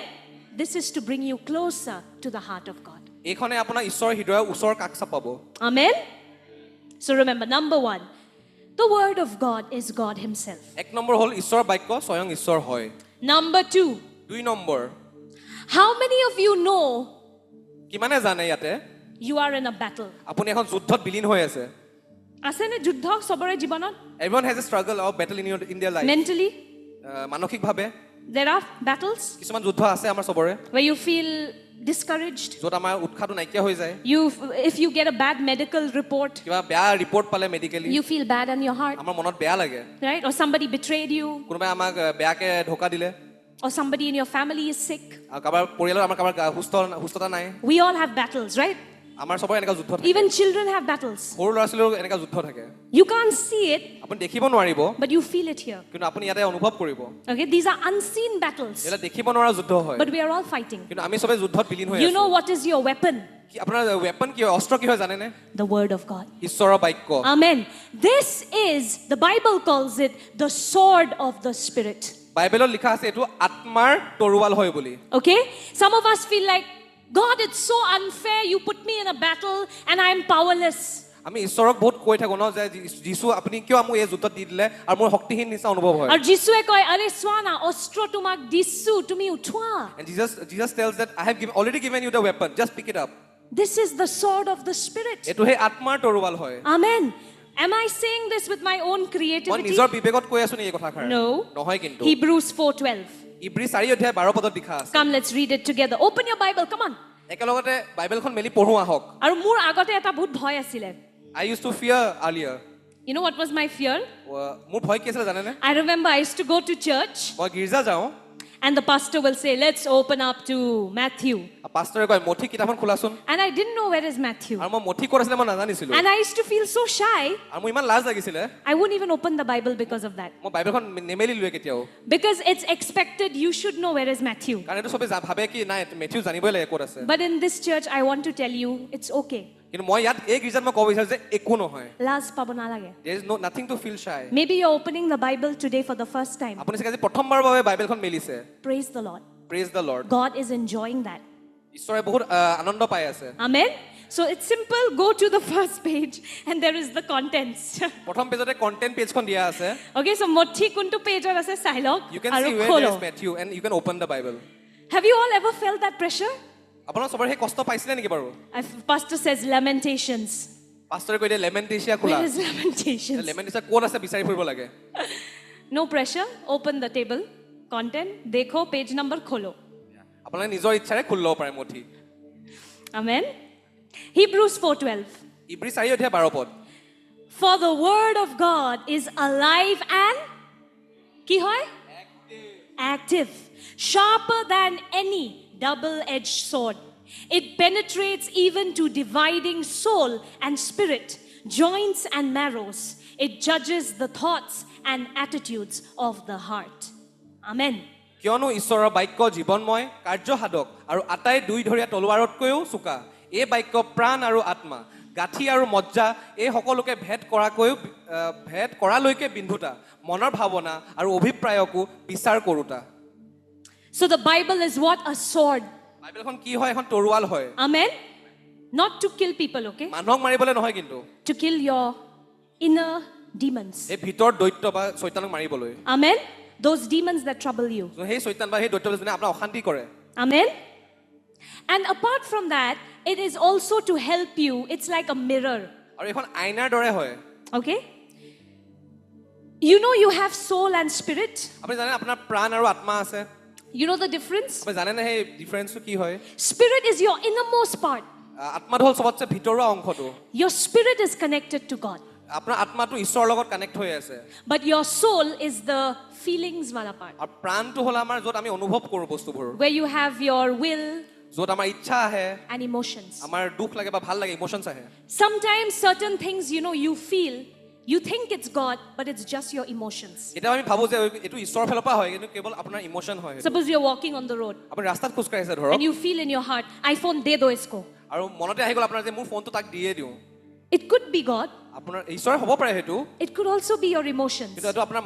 this is to bring you closer to the heart of God এইখনে আপোনাৰ ঈশ্বৰৰ হৃদয়ৰ ওচৰ কাষ চাপাব amen so remember number 1 the word of God is God himself এক নম্বৰ হ'ল ঈশ্বৰৰ বাক্য স্বয়ং ঈশ্বৰ হয় number 2 দুই number how many of you know কিমানে জানে ইয়াতে you are in a battle আপুনি এখন যুদ্ধত বিলীন হৈ আছে আছে নে যুদ্ধ সবৰে জীৱনত everyone has a struggle or battle in their life mentally মানসিকভাৱে there are battles কিছুমান যুদ্ধ আছে আমাৰ সবৰে where you feel discouraged যত আমাৰ উৎসাহটো নাইকিয়া হৈ যায় if you get a bad medical report কিবা বেয়া ৰিপৰ্ট পালে medically you feel bad in your heart আমাৰ মনত বেয়া লাগে right or somebody betrayed you কোনোবাই আমাক বেয়াকে ধোকা দিলে or somebody in your family is sick আৰু কাবাৰ পৰিয়ালৰ আমাৰ কাবাৰ সুস্থতা নাই we all have battles right আমাৰ সবৰে এনেকা যুদ্ধ থাকে even children have battles সৰু ল'ৰা ছোৱালীৰ এনেকা যুদ্ধ থাকে you can't see it আপুনি দেখিব নোৱাৰিব but you feel it here কিন্তু আপুনি ইয়াতে অনুভৱ কৰিব okay these are unseen battles এটা দেখিব নোৱাৰা যুদ্ধ হয় but we are all fighting কিন্তু আমি সবে যুদ্ধত বিলীন হৈ you আছো know what is your weapon কি আপোনাৰ ওয়েপন কি অস্ত্ৰ কি হয় জানে নে the word of God ঈশ্বৰৰ বাক্য amen this is the Bible calls it the sword of the spirit বাইবেলত লিখা আছে এটো আত্মাৰ তৰোৱাল হয় বুলি okay some of us feel like God it's so unfair you put me in a battle and I am powerless আমি ঈশ্বৰক বহুত কৈ থাকো ন যে যীশু আপুনি কিয় মোক এই যুদ্ধত দি দিলে আৰু মোৰ শক্তিহীন নিচিনা অনুভৱ হয় আৰু যীশুৱে কয় আৰে সোনা অস্ত্ৰ তোমাক দিছো তুমি উঠোৱা and Jesus tells that I have already given you the weapon just pick it up this is the sword of the spirit এটো হে আত্মাৰ তৰোৱাল হয় amen am I saying this with my own মই creativity নিজৰ বিবেকত কৈ আছো নি এই কথাষাৰ no নহয় কিন্তু Hebrews 4:12 ইব্ৰী 4 অধ্যায় 12 পদত লিখা আছে come let's read it together open your Bible come on একেলগতে বাইবেলখন মেলি পঢ়ো আহক আৰু মোৰ আগতে এটা বহুত ভয় আছিল I used to fear earlier you know what was my fear মোৰ ভয় কি আছিল জানে নে I remember I used to go to church মই গিৰ্জা যাওঁ And the pastor will say, let's open up to Matthew. পাষ্টৰে কয় মঠি কিতাপখন খোলাচোন And I didn't know where is Matthew. আৰু মই মঠি ক'ত আছিলে মই নাজানিছিলো And I used to feel so shy. আৰু মোৰ ইমান লাজ লাগিছিলে I wouldn't even open the Bible because of that. মই বাইবেলখন নেমেলিলোৱে কেতিয়াও Because it's expected you should know where is Matthew. কাৰণ এইটো চবে ভাবে কি নাই মেথিউ জানিবই লাগে ক'ত আছে But in this church, I want to tell you, it's okay. কিন্তু মই ইয়াত এই গীৰ্জাত মই ক'ব বিচাৰো যে একো নহয় Laz pabo nalage. there is nothing to feel shy Maybe you're opening the Bible today for the first time. আপুনি চাগে আজি প্ৰথমবাৰৰ বাবে বাইবেলখন মেলিছে Praise the Lord. praise the lord God is enjoying that. ঈশ্বৰে বহুত আনন্দ পাই আছে Amen. So it's simple. Go to the first page, and there is the contents. প্ৰথম পেজতে কন্টেন্ট পেজখন দিয়া আছে Okay, so mothi kuntu page ase silok. you can see where there is Matthew and you can open the bible Have you all ever felt that pressure? আপোনাৰ সবৰ সেই কষ্ট পাইছিলে নেকি বাৰু If pastor says Lamentations. পাষ্টৰে কৈ দিয়ে লেমেণ্টেচিয়া খোলা Where is Lamentations? লেমেণ্টেচিয়া ক'ত আছে বিচাৰি ফুৰিব লাগে No pressure. Open the table. Content. Dekho page number kholo. আপোনালোকে নিজৰ ইচ্ছাৰে খুলি ল'ব পাৰে মঠি Amen. Hebrews 4:12. ইব্ৰী 4:12 পদ For the word of God is alive and ki hoy? Active. Sharper than any double-edged sword. It penetrates even to dividing soul and spirit, joints and marrows. It judges the thoughts and attitudes of the heart. Amen. কিয়নো ঈশ্বৰৰ বাক্য জীৱনময় কাৰ্যসাধক আৰু আটাই দুই ধৰীয়া তলৱাৰতকৈও চোকা এই বাক্য প্ৰাণ আৰু আত্মা গাঁঠি আৰু মজ্জা এই সকলোকে ভেদ কৰালৈকে বিন্ধুতা মনৰ ভাৱনা আৰু অভিপ্ৰায়কো বিচাৰ কৰোতা So the Bible is what? A sword. বাইবেলখন কি হয় এখন তৰোৱাল হয় Amen. Not to kill people, okay? মানুহক মাৰিবলৈ নহয় কিন্তু To kill your inner demons. এই ভিতৰ দৈত্য বা চৈতানক মাৰিবলৈ Amen. Those demons that trouble you. সেই চৈতান বা সেই দৈত্যবোৰে যোনে আপোনাক অশান্তি কৰে Amen. And apart from that, it is also to help you. It's like a mirror. আৰু এখন আইনাৰ দৰে হয় Okay? You know you have soul and spirit. আপুনি জানে আপোনাৰ প্ৰাণ আৰু আত্মা আছে You know the difference? আপুনি জানেনে সেই ডিফাৰেন্সটো কি হয় Spirit is your innermost part. আত্মাটো হ'ল চবতছে ভিতৰুৱা অংশটো Your spirit is connected to God. আপোনাৰ আত্মাটো ঈশ্বৰৰ লগত কানেক্ট হৈ আছে But your soul is the feelings wala part. আৰু প্ৰাণটো হ'ল আমাৰ য'ত আমি অনুভৱ কৰোঁ বস্তুবোৰ Where you have your will য'ত আমাৰ ইচ্ছা আহে and emotions. আমাৰ দুখ লাগে বা ভাল লাগে ইমোশনছ আহে Sometimes certain things, you feel, you think it's God, but it's just your emotions. এতিয়া আমি ভাবো যে এইটো ঈশ্বৰৰ ফালৰ পৰা হয় কিন্তু কেৱল আপোনাৰ ইমোশন হয় সেইটো। Suppose you're walking on the road আপুনি ৰাস্তাত খোজ কাঢ়িছে ধৰক and you feel in your heart, iPhone de do isko. আৰু মনতে আহি গ'ল আপোনাৰ যে মোৰ ফোনটো তাক দিয়ে দিওঁ It could be God. আপোনাৰ ঈশ্বৰ হ'ব পাৰে সেইটো It could also be your emotions. কিন্তু এইটো আপোনাৰ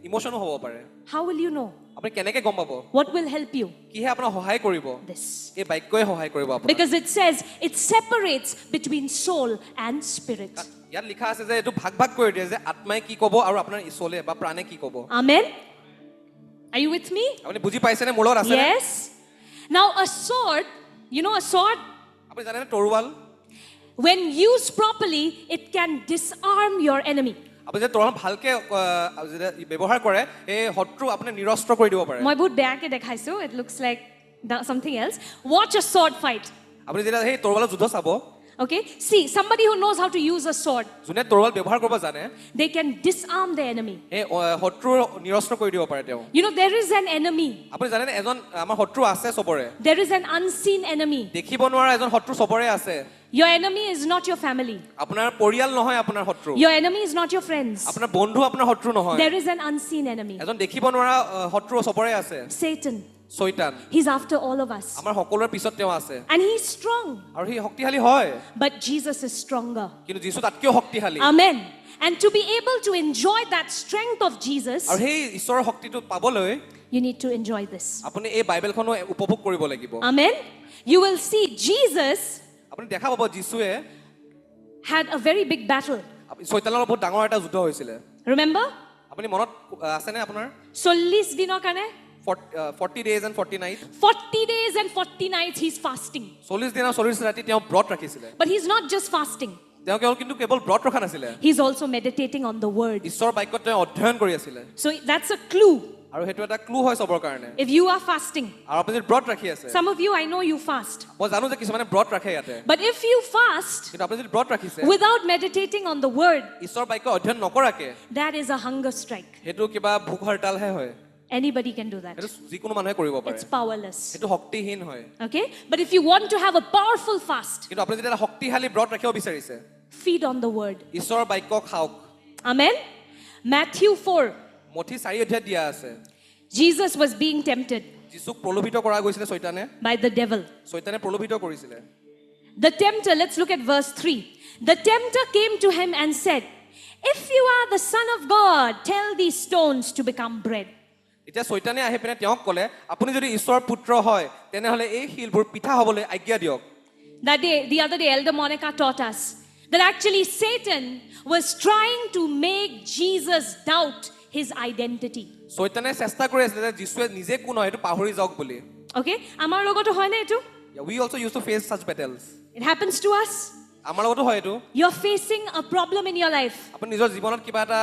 ইমোশনো হ'ব পাৰে How will you know? আপুনি কেনেকৈ গম পাব What will help you? কিহে আপোনাক সহায় কৰিব This. এই বাক্যই সহায় কৰিব আপোনাক Because it says it separates between soul and spirit. ইয়াত লিখা আছে যে এইটো ভাগ ভাগ কৰি দিয়ে যে আত্মাই কি ক'ব আৰু আপোনাৰ চলে বা প্ৰাণে কি ক'ব Amen. Are you with me? আপুনি বুজি পাইছেনে মোৰ লগত আছে Yes. Now a sword, a sword, আপুনি জানেনে তৰোৱাল when used properly, it can disarm your enemy. আপুনি যে তৰোৱাল ভালকে ব্যৱহাৰ কৰে এই শত্ৰু আপুনি নিৰস্ত্ৰ কৰি দিব পাৰে মই বহুত বেয়াকে দেখাইছো. It looks like something else. Watch a sword fight. আপুনি যেতিয়া সেই তৰোৱালৰ যুদ্ধ চাব Okay? See, somebody who knows how to use a sword, যোনে তৰোৱাল ব্যৱহাৰ কৰিব জানে they can disarm the enemy. এই শত্ৰু নিৰস্ত্ৰ কৰি দিব পাৰে তেওঁ There is an enemy. আপুনি জানেনে এজন আমাৰ শত্ৰু আছে চবৰে There is an unseen enemy. দেখিব নোৱাৰা এজন শত্ৰু চবৰে আছে Your enemy is not your family. আপোনাৰ পৰিয়াল নহয় আপোনাৰ শত্ৰু Your enemy is not your friends. আপোনাৰ বন্ধু আপোনাৰ শত্ৰু নহয় There is an unseen enemy. এজন দেখিব নোৱাৰা শত্ৰু চবৰে আছে Satan. শয়তান He's after all of us. আমাৰ সকলোৰে পিছত তেওঁ আছে And he's strong. আৰু সি শক্তিশালী হয় But Jesus is stronger. কিন্তু যীশু তাতকৈও শক্তিশালী Amen. And to be able to enjoy that strength of Jesus, আৰু সেই ঈশ্বৰৰ শক্তিটো পাবলৈ you need to enjoy this. আপুনি এই বাইবেলখনো উপভোগ কৰিব লাগিব Amen. You will see Jesus আপুনি দেখা পাব যীশুৱে had a very big battle. শয়তানৰ লগত বহুত ডাঙৰ এটা যুদ্ধ হৈছিলে Remember? আপুনি মনত আছেনে আপোনাৰ 40 দিনৰ কাৰণে 40 days and 40 nights 40 days and 40 nights he's fasting. 40 দিন আৰু 40 ৰাতি তেওঁ ব্ৰত ৰাখিছিলে But he's not just fasting. তেওঁ কেৱল ব্ৰত ৰখা নাছিলে He's also meditating on the word. ঈশ্বৰৰ বাক্যত তেওঁ অধ্যয়ন কৰি আছিলে So that's a clue. আৰু সেইটো এটা ক্লু হয় চবৰ কাৰণে If you are fasting, আৰু আপুনি যদি ব্ৰত ৰাখি আছে some of you, I know you fast. মই জানো যে কিছুমানে ব্ৰত ৰাখে ইয়াতে But if you fast কিন্তু আপুনি যদি ব্ৰত ৰাখিছে without meditating on the word, ঈশ্বৰৰ বাক্য অধ্যয়ন নকৰাকে that is a hunger strike. সেইটো কিবা ভোক হৰতালহে হয় Anybody can do that. সেইটো যিকোনো মানুহে কৰিব পাৰে It's powerless. সেইটো শক্তিহীন হয় Okay? But if you want to have a powerful fast, কিন্তু আপুনি যদি এটা শক্তিশালী ব্ৰত ৰাখিব বিচাৰিছে feed on the word. ঈশ্বৰৰ বাক্য খাওক Amen? Matthew 4. মঠি 4 অধ্যায় দিয়া আছে Jesus was being tempted যীশুক প্ৰলোভিত কৰা গৈছিলে চৈতানে by the devil. চৈতানে প্ৰলোভিত কৰিছিলে The tempter, let's look at verse 3. The tempter came to him and said, "If you are the Son of God, tell these stones to become bread." এতিয়া চৈতানে আহি পিনে তেওঁক ক'লে আপুনি যদি ঈশ্বৰৰ পুত্ৰ হয় তেনেহ'লে এই শিলবোৰ পিঠা হ'বলৈ আজ্ঞা দিয়ক The other day, Elder Monica taught us that actually Satan was trying to make Jesus doubt his identity. চৈতানে চেষ্টা কৰি আছিলে যে যীশুৱে নিজে কোন হয় এইটো পাহৰি যাওক বুলি Okay? আমাৰ লগতো হয় না এইটো? we also used to face such battles It happens to us. আমাৰ লগতো হয় এইটো You're facing a problem in your life. আপুনি নিজৰ জীৱনত কিবা এটা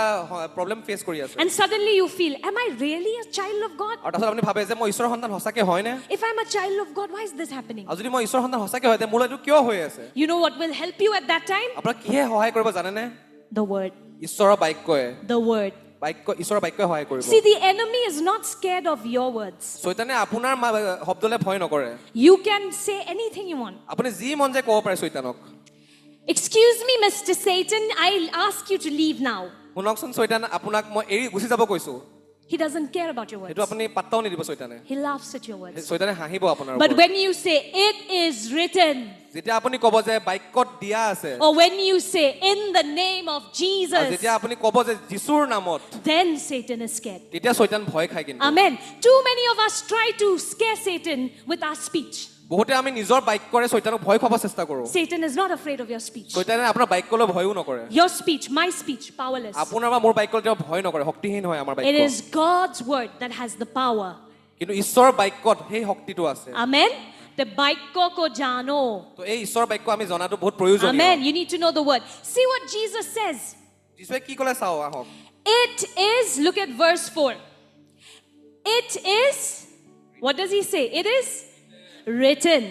প্ৰব্লেম ফেচ কৰি আছে And suddenly you feel, am I really a child of God? আৰু তাৰপিছত আপুনি ভাবে যে মই ঈশ্বৰৰ সন্তান সঁচাকে হয়নে If I'm a child of God, why is this happening? আৰু যদি মই ঈশ্বৰৰ সন্তান সঁচাকে হয় মোৰ এইটো কিয় হৈ আছে You know what will help you at that time? আপোনাক কিহে সহায় কৰিব জানেনে The word. ঈশ্বৰৰ বাক্যই The word. ঈশ্বৰৰ বাক্যই সহায় কৰিব See, the enemy is not scared of your words. চৈতানে আপোনাৰ শব্দলে ভয় নকৰে You can say anything you want. আপুনি যি মন যায় ক'ব পাৰে চৈতানক Excuse me, Mr. Satan, I'll ask you to leave now. শুনকচোন চৈতান আপোনাক মই এৰি গুচি যাব কৈছো He doesn't care about your সেইটো words. আপুনি পাত্তাও নিদিব চৈতানে He laughs at your words. চৈতানে হাঁহিব আপোনাৰ But ওপৰত when you say, it is written, যেতিয়া আপুনি ক'ব যে বাক্যত দিয়া আছে or when you say, in the name of আৰু Jesus, যেতিয়া আপুনি ক'ব যে যীশুৰ নামত then Satan is scared. তেতিয়া চৈতান ভয় খায় কিন্তু Amen. Too many of us try to scare Satan with our speech. বহুতে আমি নিজৰ বাক্যৰে চৈতানক ভয় খুৱাব চেষ্টা কৰো Satan is not afraid of your speech. চৈতানে আপোনাৰ বাক্যলৈ ভয়ও নকৰে Your speech, my speech, powerless. আপোনাৰ বা মোৰ বাক্যলৈ তেওঁ ভয় নকৰে শক্তিহীন হয় আমাৰ It বাক্য is God's word that has the power. কিন্তু ঈশ্বৰৰ বাক্যত সেই শক্তিটো আছে Amen. The baikko ko jano. তো এই ঈশ্বৰৰ বাক্য আমি জনাটো বহুত প্ৰয়োজনীয় Amen. You need to know the word. See what Jesus says. যীশুৱে কি ক'লে চাও আহক It is, look at verse 4. It is, what does he say? It is written,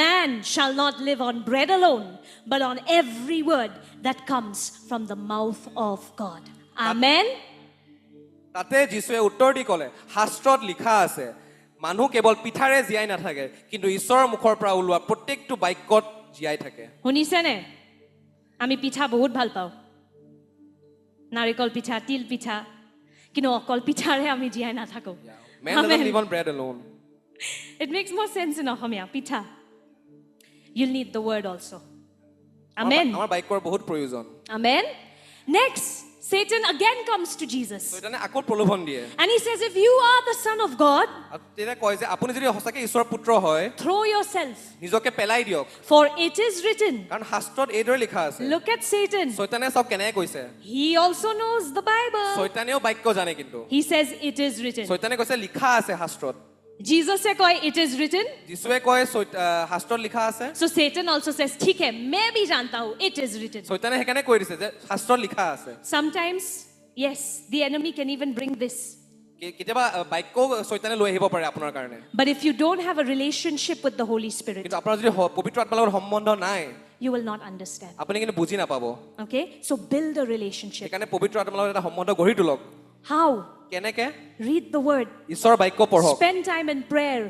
man shall not live on bread alone, but on every word that comes from the mouth of God. Amen. তাতে যীশুৱে উত্তৰ দি ক'লে শাস্ত্ৰত লিখা আছে মানুহ কেৱল পিঠাৰে জীয়াই নাথাকে কিন্তু ঈশ্বৰৰ মুখৰ পৰা ওলোৱা প্ৰত্যেকটো বাক্যত জীয়াই থাকে শুনিছেনে আমি পিঠা বহুত ভাল পাওঁ নাৰিকল পিঠা তিল পিঠা কিন্তু অকল পিঠাৰে আমি জীয়াই নাথাকো man doesn't live on bread alone It makes more sense in Ohomia, pitha. You'll need the word also. Amen. আমাৰ বাক্যৰ বহুত প্ৰয়োজন Amen. Next, Satan again comes to Jesus. চৈতানে আকৌ প্ৰলোভন দিয়ে And he says, if you are the Son of God, আৰু তেতিয়া কয় যে আপুনি যদি সঁচাকে ঈশ্বৰৰ পুত্ৰ হয় throw yourself. নিজকে পেলাই দিয়ক For it is written. কাৰণ শাস্ত্ৰত এইদৰে লিখা আছে Look at Satan. চৈতানে সব কেনেকৈ কৈছে He also knows the Bible. চৈতানেও বাক্য জানে কিন্তু He says, it is written. চৈতানে কৈছে লিখা আছে শাস্ত্ৰত Jesus said, it is written. যীশুৱে কয় শাস্ত্ৰত লিখা আছে So Satan also says, ठीक है, मैं भी जानता हूँ, it is written. চৈতানে সেইকাৰণে কৈ দিছে যে শাস্ত্ৰত লিখা আছে Sometimes, yes, the enemy can even bring this. কেতিয়াবা বাক্য চৈতানে লৈ আহিব পাৰে আপোনাৰ কাৰণে But if you don't have a relationship with the Holy Spirit, কিন্তু আপোনাৰ যদি পবিত্ৰ আত্মাৰ লগত সম্বন্ধ নাই you will not understand. আপুনি কিন্তু বুজি নাপাব Okay? So build a relationship. সেইকাৰণে পবিত্ৰ আত্মাৰ লগত এটা সম্বন্ধ গঢ়ি তোলক How? কেনেকে Read the word. ঈশ্বৰৰ বাক্য পঢ়ক Spend time in prayer.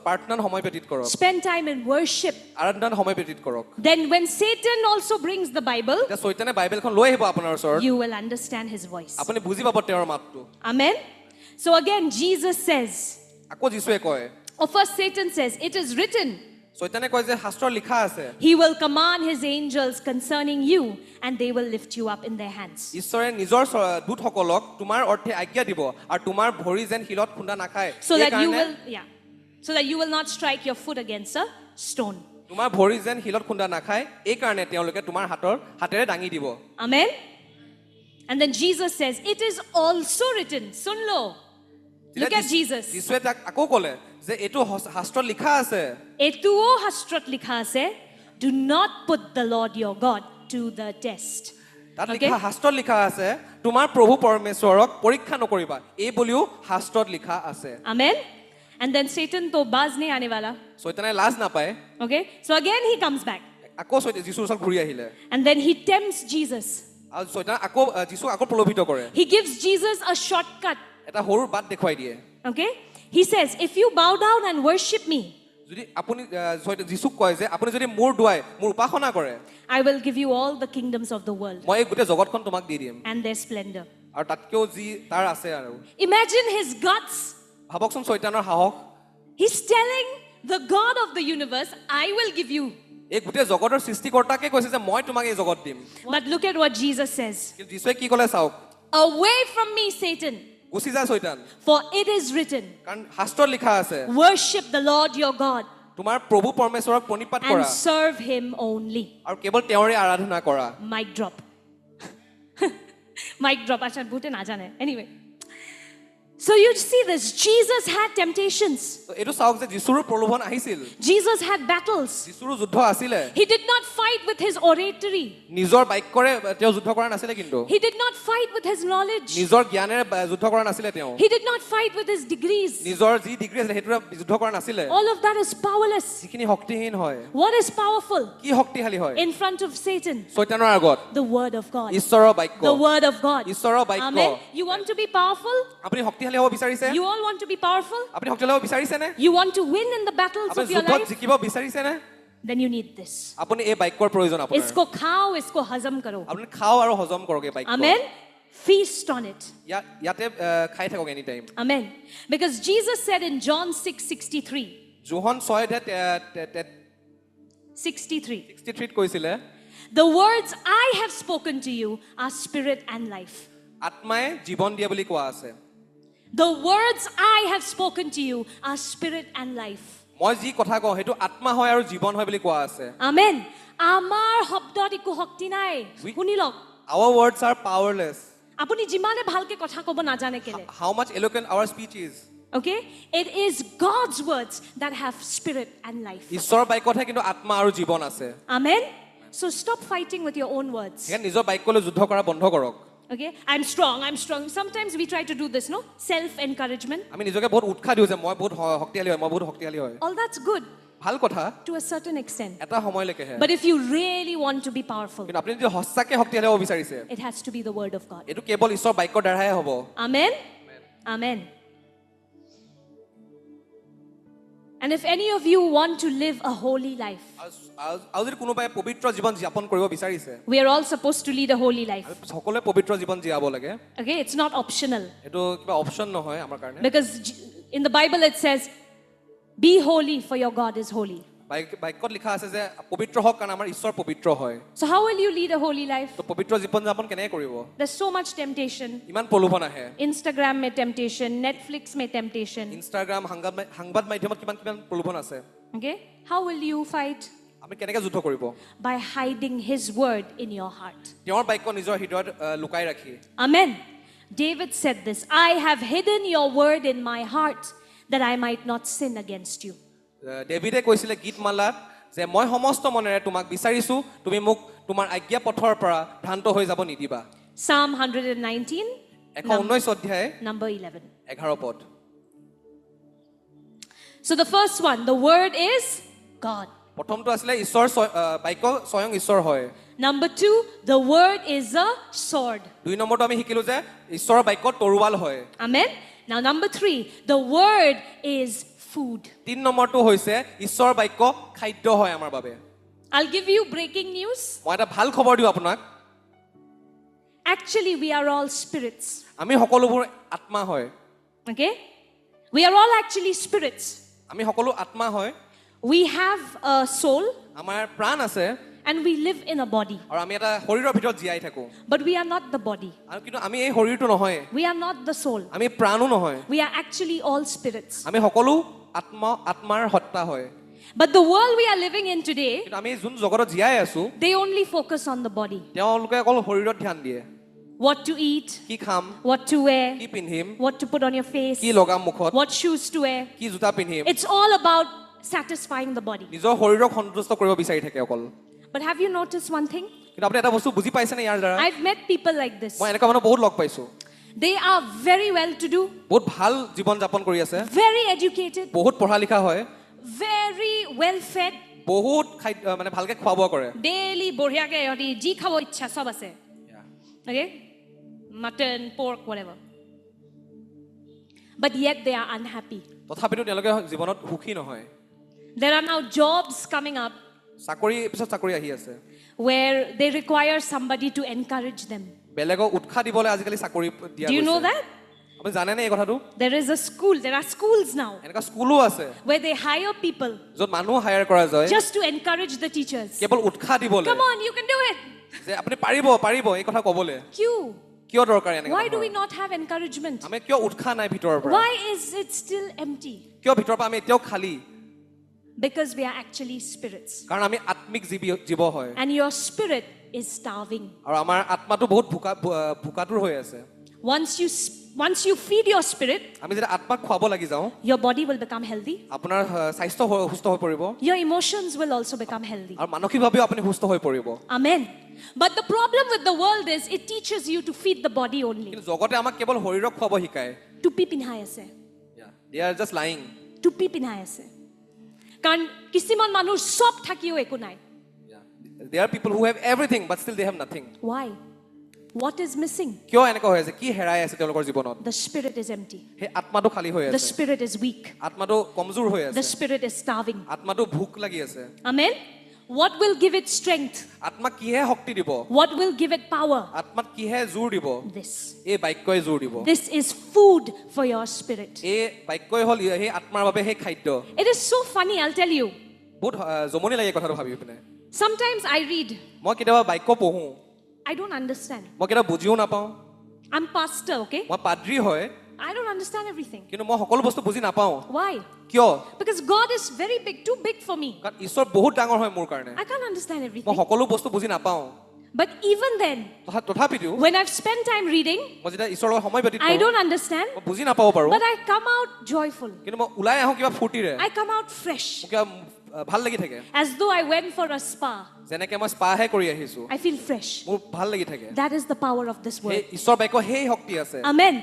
প্ৰাৰ্থনাত সময় ব্যতীত কৰক Spend time in worship. আৰাধনাত সময় ব্যতীত কৰক Then when Satan also brings the Bible, এতিয়া চৈতানে বাইবেলখন লৈ আহিব আপোনাৰ ওচৰত you will understand his voice. আপুনি বুজি পাব তেওঁৰ মাতটো Amen? So again, Jesus says, আকৌ যীশুৱে কয় or first Satan says, it is written, চৈতানে কয় যে শাস্ত্ৰত লিখা আছে he will command his angels concerning you, and they will lift you up in their hands. ঈশ্বৰে নিজৰ দূতসকলক তোমাৰ অৰ্থে আজ্ঞা দিব আৰু তোমাৰ ভৰি যেন শিলত খুন্দা নাখায় So that you সেইকাৰণে will, so that you will not strike your foot against a stone. তোমাৰ ভৰি যেন শিলত খুন্দা নাখায় এই কাৰণে তেওঁলোকে তোমাৰ হাতেৰে দাঙি দিব Amen? And then Jesus says, it is also written. Sun lo. Look at Jesus. যীশুৱে তাক আকৌ ক'লে যে এইটো শাস্ত্ৰত লিখা আছে Etuo hastrat likha ase, do not put the Lord your God to the test. তাত Okay? লিখা শাস্ত্ৰত লিখা আছে তোমাৰ প্ৰভু পৰমেশ্বৰক পৰীক্ষা নকৰিবা এই বুলিও শাস্ত্ৰত লিখা আছে Amen? And then Satan to baz nahi aane wala. চৈতানে লাজ নাপায় Okay? So again he comes back. আকৌ যীশুৰ ওচৰত ঘূৰি আহিলে And then he tempts Jesus. আৰু চৈতানে যীশুক আকৌ প্ৰলোভিত কৰে He gives Jesus a shortcut. এটা সৰু বাট দেখুৱাই দিয়ে Okay? He says, if you bow down and worship me, যদি আপুনি যীশুক কয় যে আপুনি যদি মোৰ দুৱাই মোৰ উপাসনা কৰে I will give you all the kingdoms of the world মই এই গোটেই জগতখন তোমাক দি দিম and their splendor. আৰু তাতকেও যি তাৰ আছে আৰু Imagine his guts. ভাবকচোন চৈতানৰ সাহস He's telling the God of the universe, I will give you. এই গোটেই জগতৰ সৃষ্টিকৰ্তাকে কৈছে যে মই তোমাক এই জগত দিম But look at what Jesus says. কিন্তু যীশুৱে কি ক'লে চাওক Away from me, Satan, গুচি যা চৈতান for it is written, কাৰণ শাস্ত্ৰত লিখা আছে worship the Lord your God তোমাৰ প্ৰভু পৰমেশ্বৰক প্ৰণিপাত and কৰা serve him only. আৰু কেৱল তেওঁৰে আৰাধনা কৰা Mic drop. Mic drop. Acha bhute na jane. Anyway. So you see this. Jesus had temptations. তো এইটো চাওক যে যীশুৰো প্ৰলোভন আহিছিল Jesus had battles. যীশুৰো যুদ্ধ আছিলে He did not fight with his oratory. নিজৰ বাক্যৰে তেওঁ যুদ্ধ কৰা নাছিলে কিন্তু He did not fight with his knowledge. নিজৰ জ্ঞানেৰে যুদ্ধ কৰা নাছিলে তেওঁ He did not fight with his degrees. নিজৰ যি ডিগ্ৰী আছিলে সেইটোৰে যুদ্ধ কৰা নাছিলে All of that is powerless. যিখিনি শক্তিহীন হয় What is powerful কি শক্তিশালী হয় in front of Satan? চৈতানৰ আগত The word of God. ঈশ্বৰৰ বাক্য The word of God. ঈশ্বৰৰ বাক্য Amen. You want to be powerful? আপুনি শক্তিশালী হ'ব বিচাৰিছে You all want to be powerful? আপুনি শক্তিশালী হ'ব বিচাৰিছে নে You want to win in the battles আপুনি of your যুদ্ধত life? জিকিব বিচাৰিছে নে Then you need this. আপুনি এই বাক্যৰ প্ৰয়োজন আপোনাৰ इसको खाओ, इसको हजम करो. আপুনি খাও আৰু হজম কৰক এই বাক্য Amen. Feast on it. ইয়াতে খাই থাকক any time Amen. Because Jesus said in John 6:63, যোহন 6 63, 63 কৈছিলে the words I have spoken to you are spirit and life. আত্মাই জীৱন দিয়ে বুলি কোৱা আছে The words I have spoken to you are spirit and life. মই যি কথা কওঁ সেইটো আত্মা হয় আৰু জীৱন হয় বুলি কোৱা আছে Amen. আমাৰ শব্দত একো শক্তি নাই. শুনি লওক. our words are powerless আপুনি যিমানে ভালকে কথা ক'ব নাজানে কেলে. how much eloquent our speech is Okay? It is God's words that have spirit and life. ঈশ্বৰৰ বাক্যতহে কিন্তু আত্মা আৰু জীৱন আছে Amen. So stop fighting with your own words. সেইকাৰণে নিজৰ বাক্যলৈ যুদ্ধ কৰা বন্ধ কৰক Okay? I'm strong. Sometimes we try to do this, no? Self-encouragement. আমি নিজকে বহুত উৎসাহ দিওঁ যে মই বহুত শক্তিশালী হয় মই বহুত শক্তিশালী হয় All that's good ভাল কথা to a certain extent. এটা সময়লৈকেহে But if you really want to be powerful, কিন্তু আপুনি যদি সঁচাকে শক্তিশালী হ'ব বিচাৰিছে it has to be the word of God. এইটো কেৱল ঈশ্বৰৰ বাক্যৰ দ্বাৰাহে হ'ব Amen? Amen. And if any of you want to live a holy life, আৰু যদি কোনোবাই পবিত্ৰ জীৱন যাপন কৰিব বিচাৰিছে we are all supposed to lead a holy life. সকলোৱে পবিত্ৰ জীৱন জীয়াব লাগে Okay? It's not optional. এইটো কিবা অপচন নহয় আমাৰ কাৰণে Because in the Bible it says, be holy for your God is holy. বাক্যত লিখা আছে যে পবিত্ৰ হওক কাৰণ আমাৰ ঈশ্বৰ পবিত্ৰ হয় So how will you lead a holy life? তো পবিত্ৰ জীৱন যাপন কেনেকৈ কৰিব There's so much temptation. ইমান প্ৰলোভন আহে Instagram may temptation, Netflix may temptation. Instagram সংবাদ মাধ্যমত কিমান কিমান প্ৰলোভন আছে Okay? How will you fight? আমি কেনেকৈ যুদ্ধ কৰিব By hiding his word in your heart. তেওঁৰ বাক্য নিজৰ হৃদয়ত লুকাই ৰাখি Amen. David said this, I have hidden your word in my heart that I might not sin against you. ডেভিডে কৈছিলে গীতমালাত যে মই সমস্ত মনেৰে তোমাক বিচাৰিছো তুমি মোক তোমাৰ আজ্ঞা পথৰ পৰা ভ্ৰান্ত হৈ যাব নিদিবা Psalm 119, 119 অধ্যায় number 11. 11 পদ So the first one, the word is God. প্ৰথমটো আছিলে ঈশ্বৰ বাক্য স্বয়ং ঈশ্বৰ হয় Number 2, the word is a sword. দুই নম্বৰটো আমি শিকিলো যে ঈশ্বৰৰ বাক্য তৰোৱাল হয় Amen. Now number 3, the word is food. তিন নম্বৰটো হৈছে ঈশ্বৰৰ বাক্য খাদ্য হয় আমাৰ বাবে I'll give you breaking news. মই এটা ভাল খবৰ দিওঁ আপোনাক Actually, we are all spirits. আমি সকলোবোৰ আত্মা হয় Okay? We are all actually spirits. আমি সকলো আত্মা হয় We have a soul আমাৰ প্ৰাণ আছে and we live in a body. আৰু আমি এটা শৰীৰৰ ভিতৰত জীয়াই থাকো But we are not the body. আৰু কিন্তু আমি এই শৰীৰটো নহয় We are not the soul. আমি প্ৰাণো নহয় We are actually all spirits. আমি সকলো আত্মাৰ সত্তা হয় But the world we are living in today, কিন্তু আমি যোন জগতত জীয়াই আছো they only focus on the body. তেওঁলোকে অকল শৰীৰত ধ্যান দিয়ে What to eat, কি খাম what to wear, কি পিন্ধিম what to put on your face, কি লগাম মুখত what shoes to wear. কি জোতা পিন্ধিম It's all about satisfying the body. নিজৰ শৰীৰক সন্তুষ্ট কৰিব বিচাৰি থাকে অকল But have you noticed one thing? কিন্তু আপুনি এটা বস্তু বুজি পাইছেনে ইয়াৰ দ্বাৰা I've met people like this. মই এনেকুৱা মানুহ বহুত লগ পাইছো They are very well to do, বহুত ভাল জীৱন যাপন কৰি আছে very educated, বহুত পঢ়া লিখা হয় very well fed. বহুত খাদ্য মানে ভালকে খোৱা বোৱা কৰে Daily বঢ়িয়াকে ইহঁতি যি খাব ইচ্ছা সব আছে. Okay? Mutton, pork, whatever. but yet they are unhappy. তথাপিতো তেওঁলোকে জীৱনত সুখী নহয় There are now jobs coming up চাকৰি পিছত চাকৰি আহি আছে where they require somebody to encourage them. বেলেগক উৎসাহ দিবলৈ আজিকালি চাকৰি দিয়া Do you know গৈছে that? আপুনি জানেনে এই কথাটো There is a school, there are schools now এনেকা স্কুলো আছে where they hire people য'ত মানুহ হায়াৰ কৰা যায় just to encourage the teachers. কেৱল উৎসাহ দিবলৈ Come on, you can do it. যে আপুনি পাৰিব পাৰিব এই কথা ক'বলৈ Q. কিয় দৰকাৰ এনেকা Why do we নহয়? not have encouragement? আমি কিয় উৎসাহ নাই ভিতৰৰ পৰা Why is it still empty? কিয় ভিতৰৰ পৰা আমি এতিয়াও খালী Because we are actually spirits. কাৰণ আমি আত্মিক জীৱ হয় And your spirit is starving. আৰু আমাৰ আত্মাটো বহুত ভোকাতুৰ হৈ আছে Once you feed your spirit, আমি যেতিয়া আত্মাক খুৱাব লাগি যাওঁ your body will become healthy. আপোনাৰ স্বাস্থ্য সুস্থ হৈ পৰিব Your emotions will also become healthy. আৰু মানসিকভাৱেও আপুনি সুস্থ হৈ পৰিব Amen. But the problem with the world is it teaches you to feed the body only. কিন্তু জগতে আমাক কেৱল শৰীৰক খুৱাব শিকায় Tupi pinhai ase. they are just lying Tupi pinhai ase. কাৰণ কিছুমান মানুহ সব থাকিও একো নাই. there are people who have everything but still they have nothing Why? What is missing? কিয় এনেকুৱা হৈ আছে কি হেৰাই আছে তেওঁলোকৰ জীৱনত The spirit is empty. সেই আত্মাটো খালী হৈ The আছে spirit is weak. আত্মাটো কমজোৰ হৈ The আছে spirit is starving. আত্মাটো ভোক লাগি আছে Amen. What will give it strength? আত্মাক কিহে শক্তি দিব What will give it power? আত্মাক কিহে জোৰ দিব This. এই বাক্যই জোৰ দিব This is food for your spirit. এই বাক্যই হ'ল সেই আত্মাৰ বাবে সেই খাদ্য It is so funny, I'll tell you. বহুত জমনি লাগে কথাটো ভাবি পিনে Sometimes I read, মই কেতিয়াবা বাক্য পঢ়ো I don't understand. মই কেতিয়াবা বুজিও নাপাওঁ I'm pastor, okay? মই পাদ্ৰী হয় I don't understand everything. কিন্তু মই সকলো বস্তু বুজি নাপাওঁ Why? কিয় Because God is very big, too big for me. কাৰণ ঈশ্বৰ বহুত ডাঙৰ হয় মোৰ কাৰণে I can't understand মই everything. সকলো বস্তু বুজি নাপাওঁ But even then, তথাপিতো when I've spent time reading, মই যেতিয়া ঈশ্বৰৰ লগত সময় ব্যতীত I কৰোঁ don't understand, মই বুজি নাপাব পাৰোঁ but I come out joyful. কিন্তু মই ওলাই আহোঁ কিবা ফূৰ্তিৰে I come out fresh, মোৰ কিবা ভাল লাগি থাকে as though I went for a spa. যেনেকে মই স্পাহে কৰি আহিছোঁ I feel fresh. মোৰ ভাল লাগি থাকে That is the power of this সেই word. ঈশ্বৰ বাক্য সেই শক্তি আছে Amen.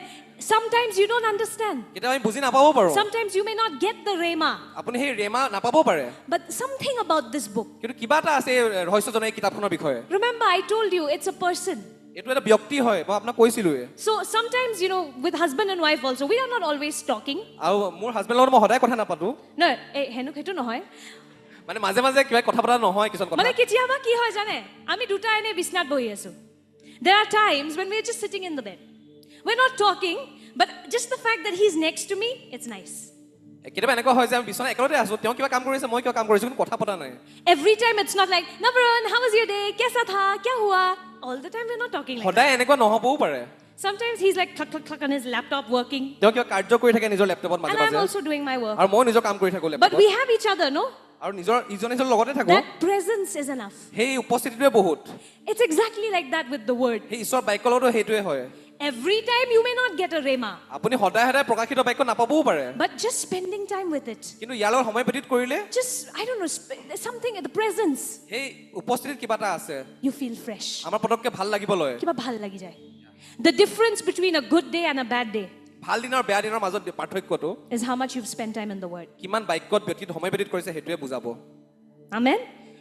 Sometimes you don't understand. কেতিয়াবা আমি বুজি নাপাব পাৰোঁ Sometimes you may not get the rhema. আপুনি সেই ৰেমা নাপাব পাৰে But something about this book. কিন্তু কিবা এটা আছে এই ৰহস্যজনক এই কিতাপখনৰ বিষয়ে Remember, I told you it's a person. এইটো এটা ব্যক্তি হয় মই আপোনাক কৈছিলোৱে So sometimes, with husband and wife also, we are not always talking. আৰু মোৰ হাজবেণ্ডৰ লগত মই সদায় কথা নাপাতো No, হেনু সেইটো নহয়. মানে মাজে মাজে কিবা কথা পতা নহয় কিছুমান কথা মানে কেতিয়াবা কি হয় জানে? আমি দুটা এনে বিছনাত বহি আছো. There are times when we are just sitting in the bed. We're not talking, but just the fact that he's next to me, it's nice. কেতিয়াবা এনেকুৱা হয় যে আমি বিছনা একেলগতে আছো তেওঁ কিবা কাম কৰিছে মই কিবা কাম কৰিছো কিন্তু কথা পতা নাই Every time it's not like, Navaran, how was your day? Kaisa tha? Kya hua? All the time we're not talking like that. সদায় এনেকুৱা নহবও পাৰে Sometimes he's like cluck, cluck, cluck on his laptop working. তেওঁ কিবা কাৰ্য কৰি থাকে নিজৰ লেপটপত মাজে And I'm মাজে also doing my work. আৰু মই নিজৰ কাম কৰি থাকো But লেপটপত we have each other, no? আৰু নিজৰ ইজনে সিজনৰ লগতে থাকো That presence is enough. সেই উপস্থিতিটোৱে বহুত It's exactly like that with the word. সেই ঈশ্বৰ বাক্যৰ লগতো সেইটোৱে হয় Every time you may not get a rhema, আপুনি সদায় সদায় প্ৰকাশিত বাক্য নাপাবও পাৰে but just spending time with it. কিন্তু ইয়াৰ লগত সময় ব্যতীত কৰিলে Just, I don't know, there's something in the presence. সেই উপস্থিতিত কিবা এটা আছে You feel fresh. আমাৰ পটককে ভাল লাগিবলৈ Kiba bhal lagi jay. The difference between a good day and a bad day ভাল দিনৰ বেয়া দিনৰ মাজত পাৰ্থক্যটো is how much you've spent time in the word. কিমান বাক্যত ব্যতীত সময় ব্যতীত কৰিছে সেইটোৱে বুজাব Amen?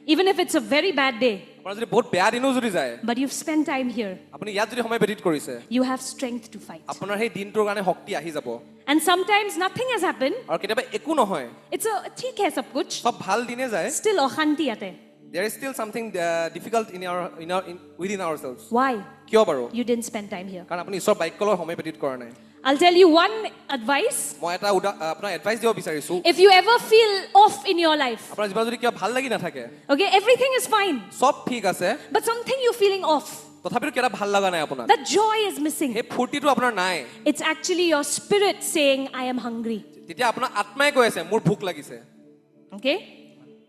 Even if it's a very bad day, আপোনাৰ যদি বহুত বেয়া দিনো যদি যায় but you've spent time here, আপুনি ইয়াত যদি সময় ব্যতীত কৰিছে you have strength to fight. আপোনাৰ সেই দিনটোৰ কাৰণে শক্তি আহি যাব And sometimes nothing has happened. আৰু কেতিয়াবা একো নহয় It's a theek hai sab kuch. সব ভাল দিনে যায় Still অশান্তি ate. there is still something difficult within ourselves Why? কিয় বাৰু You didn't spend time here. কাৰণ আপুনি ঈশ্বৰ বাক্যৰ লগত সময় ব্যতীত কৰা নাই I'll tell you one advice. মই এটা আপোনাৰ এডভাইচ দিব বিচাৰিছো If you ever feel off in your life, আপোনাৰ জীৱনত যদি কিবা ভাল লাগি নাথাকে okay, everything is fine, সব ঠিক আছে but something you're feeling off, তথাপিও কিবা ভাল লগা নাই আপোনাৰ that joy is missing. সেই ফূৰ্তিটো আপোনাৰ নাই It's actually your spirit saying, I am hungry. তেতিয়া আপোনাৰ আত্মাই কৈ আছে মোৰ ভোক লাগিছে Okay?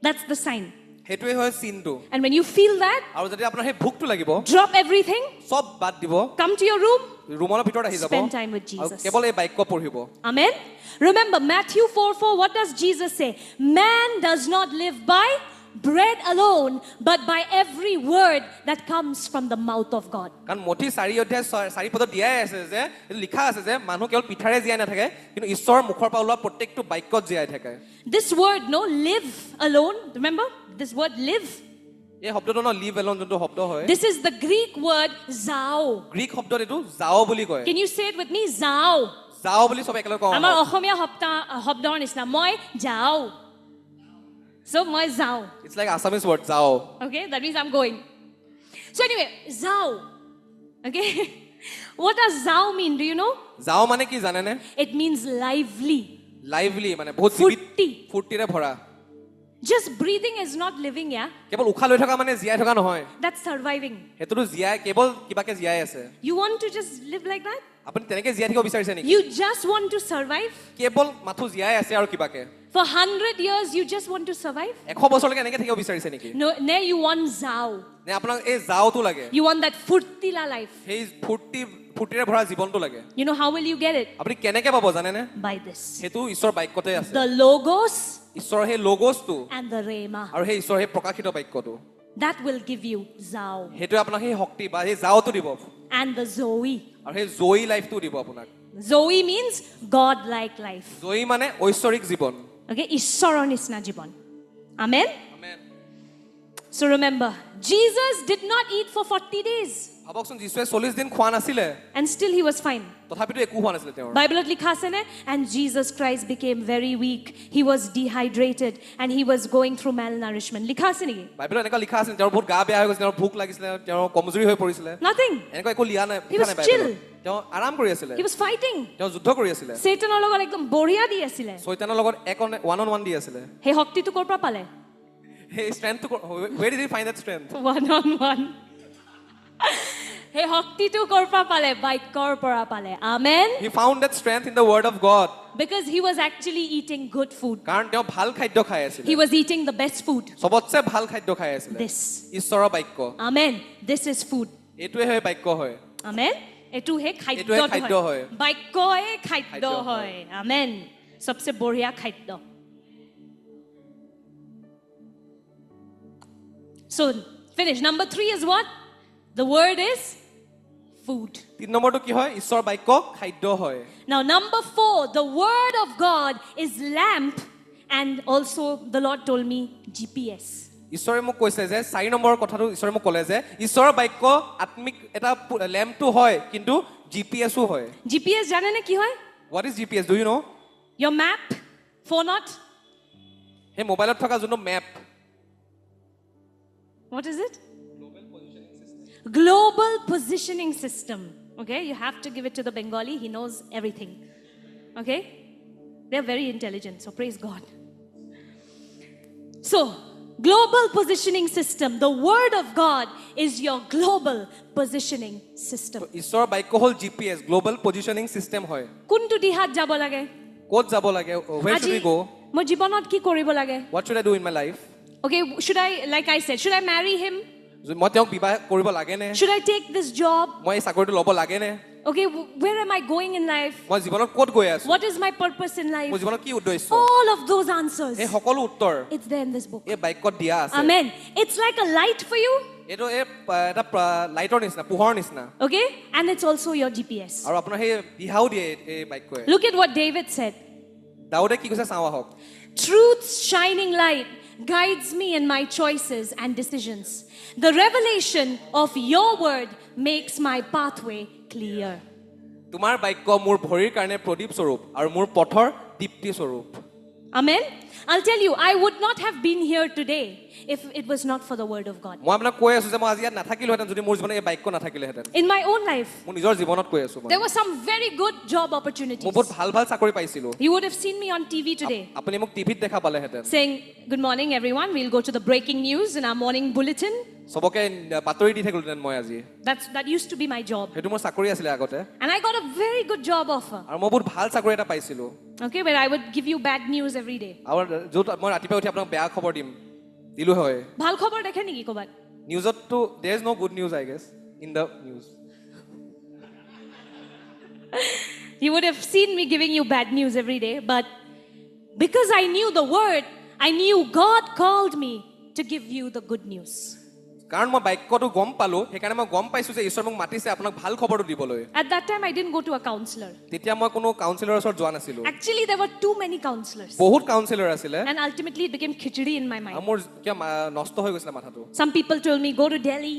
That's the sign. সেইটোৱে হয় চিনটো And when you feel that, আৰু যদি আপোনাৰ সেই ভোকটো লাগিব drop everything, সব বাদ দিব come to your room, ৰুমৰ ভিতৰত আহি যাব spend time with আৰু Jesus. কেৱল এই বাক্য পঢ়িব Amen? Remember, Matthew 4:4, what does Jesus say? Man does not live by bread alone, but by every word that comes from the mouth of God. কাৰণ মঠি 4 অধ্যায় 4 পদত দিয়াই আছে যে লিখা আছে যে মানুহ কেৱল পিঠাৰে জীয়াই নাথাকে কিন্তু ঈশ্বৰৰ মুখৰ পৰা ওলোৱা প্ৰত্যেকটো বাক্যত জীয়াই থাকে This word, no, live alone. Remember? This word live. এই শব্দটো ন লিভ এলন যোনটো শব্দ হয় This is the Greek word zao. Greek শব্দত এইটো যাও বুলি কয় Can you say it with me? Zao. যাওঁ বুলি সব একেলগে কওঁ আমাৰ অসমীয়া শব্দৰ নিচিনা মই যাওঁ so মই যাওঁ It's like Assamese word যাওঁ okay that means I'm going so anyway যাওঁ okay what does যাওঁ mean do you know যাওঁ মানে কি জানে নে it means lively লাইভলি মানে বহুত ফুৰ্তি ফুৰ্তিৰে ভৰা just breathing is not living yeah কেৱল উশাহ লৈ থকা মানে জীয়াই থকা নহয় that's surviving হেতুটো জীয়াই কেৱল কিবাকে জীয়াই আছে you want to just live like that আপুনি তেনেকে জীয়াই থাকিব বিচাৰিছে নেকি you just want to survive কেৱল মাথো জীয়াই আছে আৰু কিবাকে for 100 years you just want to survive 100 বছৰলৈকে এনেকে থাকিব বিচাৰিছে নেকি no ne you want যাওঁ নে আপোনাক এই যাওটো লাগে you want that furtila life সেই ফুৰ্তিৰে ভৰা জীৱনটো লাগে you know how will you get it আপুনি কেনেকে পাব জানে নে by this হেতু ঈশ্বৰ বাক্যতে আছে the logos ঈশ্বৰৰ সেই লগোছটো and the rhema আৰু সেই ঈশ্বৰৰ সেই প্ৰকাশিত বাক্যটো that will give you যাওঁ হেতু আপোনাক সেই শক্তি বা সেই যাওটো দিব and the zoe আৰু সেই জয়ী লাইফটো দিব আপোনাক zoe means god like life জয়ী মানে ঐশ্বৰিক জীৱন okay ঈশ্বৰৰ নিচিনা জীৱন amen amen so remember jesus did not eat for 40 days ভাবকচোন যিশুৱে 40 দিন খোৱা নাছিলে and still he was fine তথাপিতো একো হোৱা নাছিলে তেওঁৰ বাইবেলত লিখা আছে নে and jesus christ became very weak he was dehydrated and he was going through malnourishment লিখা আছে নেকি বাইবেলত এনেকুৱা লিখা আছিল তেওঁৰ বহুত গা বেয়া হৈ গৈছিল তেওঁৰ ভোক লাগিছিলে তেওঁৰ কমজুৰি হৈ পৰিছিলে nothing এনেকুৱা একো লিখা নাই He was লিখা নাই chill. বাইবেলত তেওঁ আৰাম কৰি আছিলে he was fighting তেওঁ যুদ্ধ কৰি আছিলে চেতানৰ লগত একদম বঢ়িয়া দি আছিলে শয়তানৰ লগত ওৱান অন ওৱান দি আছিলে সেই শক্তিটো ক'ৰ পৰা পালে সেই ষ্ট্ৰেংথটো where did he find that strength one on one সেই শক্তিটো ক'ৰ পৰা পালে বাক্যৰ পৰা পালে amen he found that strength in the word of god because he was actually eating good food কাৰণ তেওঁ ভাল খাদ্য খাই আছিল he was eating the best food সবতছে ভাল খাদ্য খাই আছিল this ঈশ্বৰৰ বাক্য amen this is food এইটোৱে হয় বাক্য হয় amen এটোহে এইটোহে খাদ্য খাদ্য হয়। হয় বাক্যই খাদ্য খাদ্য হয়। হয় amen সবচে বঢ়িয়া খাদ্য so finish number 3 is what the word is food 3 নম্বৰটো কি হয় ঈশ্বৰ বাক্য খাদ্য হয় now number 4 the word of god is lamp and also the lord told me gps ঈশ্বৰে মোক কৈছে যে 4 নম্বৰৰ কথাটো ঈশ্বৰে মোক ক'লে যে ঈশ্বৰৰ বাক্য আত্মিক এটা লেম্পটো হয় কিন্তু জিপিএছও হয় gps জানে নে কি হয় what is gps do you know your map phone হে মোবাইলত থকা যোনটো map what is it global positioning system okay you have to give it to the bengali he knows everything okay they're very intelligent so praise god so global positioning system the word of god is your global positioning system ঈশ্বৰৰ বাক্য হ'ল জিপিএছ গ্লোবাল পজিশনিং সিস্টেম হয় কোনটো দিহাত যাব লাগে ক'ত যাব লাগে where should we go মই জীৱনত কি কৰিব লাগে what should I do in my life okay should I like I said should I marry him মই তেওঁক বিবাহ কৰিব লাগে নে should I take this job মই এই চাকৰিটো ল'ব লাগে নে okay where am I going in life মই জীৱনত ক'ত গৈ আছো what is my purpose in life মোৰ জীৱনত কি উদ্দেশ্য all of those answers এই সকলো উত্তৰ it's there in this book এই বাক্যত দিয়া আছে amen it's like a light for you এইটো এই এটা লাইটৰ নিচিনা পোহৰ নিচিনা okay and it's also your gps আৰু আপোনাৰ সেই দিহাও দিয়ে এই বাক্যই look at what david said দাউদে কি কৈছে চাওঁ আহক truth's shining light guides me in my choices and decisions the revelation of your word makes my pathway clear তোমাৰ বাক্য মোৰ ভৰিৰ কাৰণে প্ৰদীপ স্বৰূপ আৰু মোৰ পথৰ দীপ্তি স্বৰূপ amen I'll tell you I would not have been here today if it was not for the word of god মই আপোনাক কৈ আছো যে মই আজি ইয়াত নাথাকিলোহেঁতেন যদি মোৰ জীৱনত এই বাক্য নাথাকিলেহেঁতেন in my own life মোৰ নিজৰ জীৱনত কৈ আছো মই there were some very good job মই opportunities বহুত ভাল ভাল চাকৰি পাইছিলো you would have seen me on tv today আপুনি মোক টিভিত দেখা পালেহেঁতেন saying good morning everyone we'll go to the breaking news in our morning bulletin সবকে বাতৰি দি থাকিলোহেঁতেন মই আজি that used to be my job সেইটো মোৰ চাকৰি আছিলে আগতে and I got a very good job offer আৰু মই বহুত ভাল চাকৰি এটা পাইছিলো okay where I would give you bad news every day আৰু য'ত মই ৰাতিপুৱা উঠি আপোনাক বেয়া খবৰ দিম দিলো হয় ভাল খবৰ দেখে নেকি ক'বাত নিউজতটো there is no good news I guess in the news you would have seen me giving you bad news every day but because I knew the word I knew God called me to give you the good news কাৰণ মই বাক্যটো গম পালো সেইকাৰণে মই গম পাইছো যে ঈশ্বৰ মোক মাতিছে আপোনাক ভাল খবৰটো দিবলৈ at that time I didn't go to a counselor তেতিয়া মই কোনো কাউন্সিলৰৰ ওচৰত যোৱা নাছিলো actually there were too many counselors বহুত কাউন্সিলৰ আছিলে and ultimately it became khichdi in my আৰু mind মোৰ কিয় নষ্ট হৈ গৈছিলে মাথাটো some people told me go to Delhi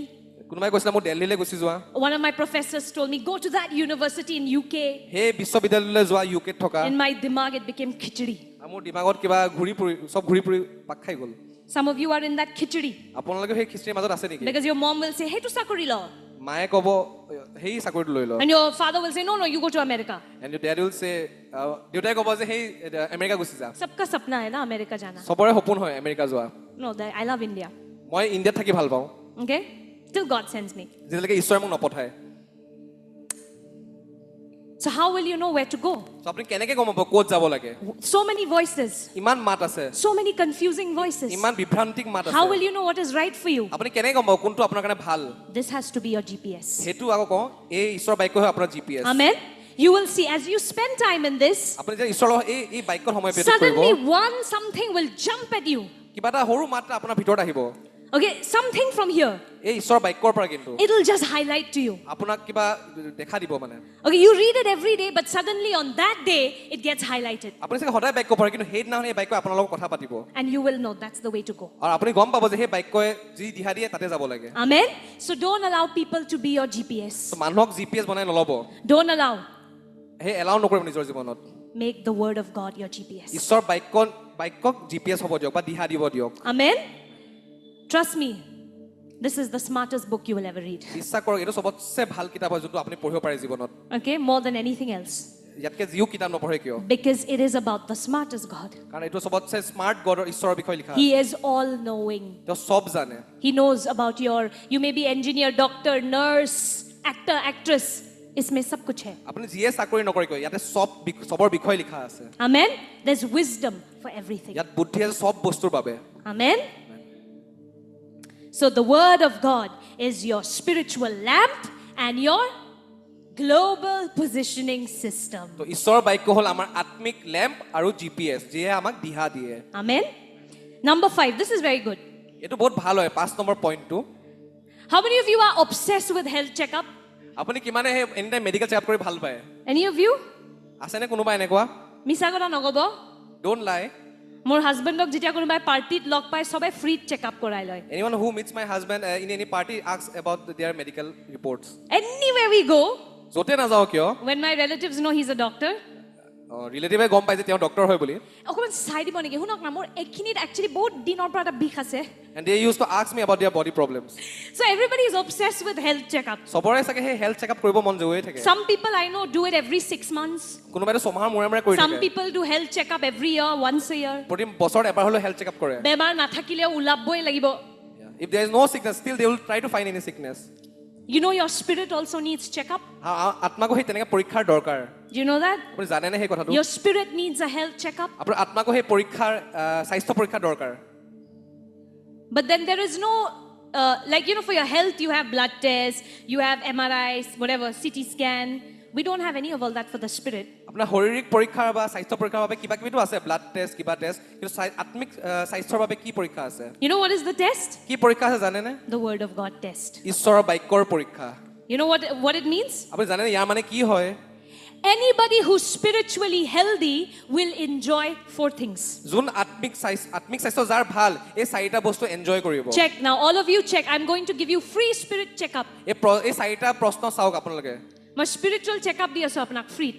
কোনোবাই কৈছিলে মোৰ দিল্লীলৈ গুচি যোৱা One of my professors told me, go to that university in UK. সেই বিশ্ববিদ্যালয়লৈ যোৱা ইউকেত থকা In my dimag, it became khichdi. আৰু মোৰ দিমাগত কিবা ঘূৰি ফুৰি পাক খাই গ'ল Some of you are in that khichdi আপোনালোকে সেই খিচিৰিৰ মাজত আছে নেকি because your mom will say, hey, to sakuri law. মায়ে ক'ব সেই চাকৰিটো লৈ ল And your father will say, no, you go to America. and your dad will say দেউতাই ক'ব যে সেই আমেৰিকা গুচি যা Sabka sapna hai na America jana. চবৰে সপোন হয় আমেৰিকা যোৱা No, I love India. মই ইণ্ডিয়াত থাকি ভাল পাওঁ Okay? Till God sends me. যেতিয়ালৈকে ঈশ্বৰে মোক নপঠায় So how will you know where to go? So আপুনি কেনেকে গম পাব ক'ত যাব লাগে So many voices. ইমান মাত আছে So many confusing voices. ইমান বিভ্ৰান্তিক মাত How আছে will you know what is right for you? আপুনি কেনেকে গম পাব কোনটো আপোনাৰ কাৰণে ভাল This has to be your GPS. সেইটো আকৌ কওঁ এই ঈশ্বৰৰ বাক্য হয় আপোনাৰ GPS Amen. You will see as you spend time in this, আপুনি যে ঈশ্বৰৰ লগত এই বাক্যত সময় ব্যতীত কৰিব suddenly something will jump at you. কিবা এটা সৰু মাত আপোনাৰ ভিতৰত আহিব Okay, something from here. এই ঈশ্বৰৰ বাক্যৰ পৰা কিন্তু It will just highlight to you. আপোনাক কিবা দেখা দিব মানে Okay, you read it every day, but suddenly on that day, it gets highlighted. আপুনি চাগে সদায় বাক্য পঢ়ে কিন্তু সেইদিনাখন এই বাক্য আপোনাৰ লগত কথা পাতিব And you will know that's the way to go. আৰু আপুনি গম পাব যে সেই বাক্যই যি দিহা দিয়ে তাতে যাব লাগে Amen. So don't allow people to be your GPS. So মানুহক জিপিএছ বনাই নল'ব Don't allow. সেই এলাও নকৰিব নিজৰ জীৱনত Make the word of God your GPS. ঈশ্বৰ বাক্যক জিপিএছ হ'ব দিয়ক বা দিহা দিব দিয়ক Amen. Trust me, this is the smartest book you will ever read. বিশ্বাস কৰক এইটো চবতছে ভাল কিতাপ হয় যোনটো আপুনি পঢ়িব পাৰে জীৱনত Okay, more than anything else. ইয়াতকে যিও কিতাপ নপঢ়ে কিয় Because it is about the smartest God. কাৰণ এইটো চবতছে স্মাৰ্ট গডৰ ঈশ্বৰৰ বিষয়ে লিখা He is all knowing. তেওঁ চব জানে He knows about you may be engineer, doctor, nurse, actor, actress. इसमें सब कुछ है. আপুনি যিয়ে চাকৰি নকৰে কিয় ইয়াতে চবৰ বিষয়ে লিখা আছে Amen. There's wisdom for everything. ইয়াত বুদ্ধি আছে চব বস্তুৰ বাবে Amen. So the word of God is your spiritual lamp and your global positioning system. তো ঈশ্বৰৰ বাক্য হ'ল আমাৰ আত্মিক লেম্প আৰু জিপিএছ যিয়ে আমাক দিহা দিয়ে Amen. Number 5. This is very good. এইটো বহুত ভাল হয় 5 নম্বৰ পইণ্টটো How many of you are obsessed with health checkup? আপুনি কিমানে সেই এনি টাইম মেডিকেল চেকআপ কৰি ভাল পায় Any of you? আছেনে কোনোবা এনেকুৱা মিছা কথা নকব. ডোন্ট লাই মোৰ হাজবেণ্ডক যেতিয়া কোনোবাই পাৰ্টিত লগ পায় সবে ফ্ৰী চেকআপ কৰাই লয়. Anyone who meets my husband in any party ask about their medical reports Anywhere we go, য'তে নাযাও কিয় when my relatives know he's a doctor, ৰিলেটিভে গম পাই যে তেওঁ ডক্টৰ হয় বুলি অকমান চাই দিব নেকি শুনক না মোৰ এইখিনিত একচুৱেলি বহুত দিনৰ পৰা এটা বিষ আছে. and they used to ask me about their body problems So everybody is obsessed with health checkup. সবৰে চাগে সেই হেল্থ চেকআপ কৰিব মন গৈয়ে থাকে Some people I know do it every 6 months. কোনোবাইতো ছমাহৰ মূৰে মূৰে কৰি Some থাকে people do health checkup every year, once a year. প্ৰতি বছৰত এবাৰ হ'লেও হেল্থ চেকআপ কৰে বেমাৰ নাথাকিলেও ওলাবই লাগিব. if there is no sickness still they will try to find any sickness You know your spirit also needs checkup. আত্মাকো সেই তেনেকৈ পৰীক্ষাৰ দৰকাৰ Do you know that? আপুনি জানেনে সেই কথাটো Your spirit needs a health checkup. আপোনাৰ আত্মাকো সেই পৰীক্ষাৰ স্বাস্থ্য পৰীক্ষা দৰকাৰ But then there is no, like, for your health, you have blood tests, you have MRIs, whatever, CT scan. We don't have any of all that for the spirit. আপোনাৰ শাৰীৰিক পৰীক্ষাৰ বা স্বাস্থ্য পৰীক্ষাৰ বাবে কিবা কিবিটো আছে ব্লাড টেষ্ট কিবা টেষ্ট কিন্তু আত্মিক স্বাস্থ্যৰ বাবে কি পৰীক্ষা আছে You know what is the test? কি পৰীক্ষা আছে জানেনে The Word of God test. ঈশ্বৰৰ বাক্যৰ পৰীক্ষা You know what it means? আপুনি জানেনে ইয়াৰ মানে কি হয় Anybody who's spiritually healthy will enjoy 4 things. যোন আত্মিক স্বাস্থ্য যাৰ ভাল এই চাৰিটা বস্তু এনজয় কৰিব Check. Now, all of you check. I'm going to give you free spirit checkup. এই চাৰিটা প্ৰশ্ন চাওক আপোনালোকে My spiritual checkup di aso apnak free.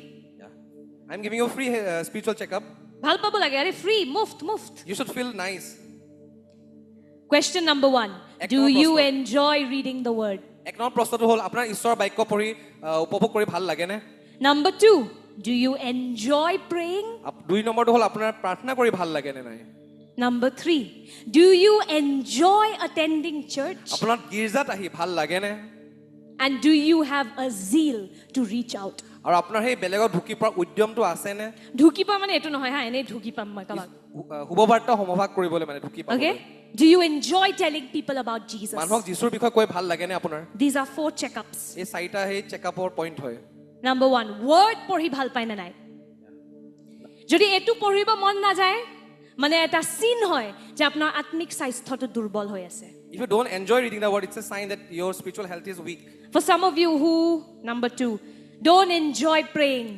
I am giving you a free spiritual checkup Bhal pabo lage. Are free. Muft. you should feel nice Question number 1. Do you enjoy reading the word? এক নম্বৰ প্ৰশ্নটো হ'ল আপোনাৰ ঈশ্বৰৰ বাক্য পঢ়ি উপভোগ কৰি ভাল লাগে নে Number 2. Do you enjoy praying? 2 নম্বৰটো হ'ল আপোনাৰ প্ৰাৰ্থনা কৰি ভাল লাগে নে নাই Number 3. Do you enjoy attending church? আপোনাৰ গীৰ্জাত আহি ভাল লাগে নে And do you have a zeal to reach out? আৰু আপোনাৰ সেই বেলেগত ঢুকি পৰা উদ্যমটো আছে নে ঢুকি পা মানে এটো নহয় হা এনে ঢুকি পাম মই কাবাক শুভবাৰ্তা সমভাগ কৰিবলৈ মানে ঢুকি পাব Okay? Do you enjoy telling people about Jesus? মানুহক যিশুৰ বিষয়ে কৈ ভাল লাগে নে আপোনাৰ These are 4 checkups. এই চাৰিটা সেই চেকআপৰ পইণ্ট হয় Number 1. Word পঢ়ি ভাল পায় না নাই যদি এটো পঢ়িব মন না যায় মানে এটা চিন হয় যে আপোনাৰ আত্মিক স্বাস্থ্যটো দুৰ্বল হৈ আছে if you don't enjoy reading the word it's a sign that your spiritual health is weak For some of you who, number 2, don't enjoy praying.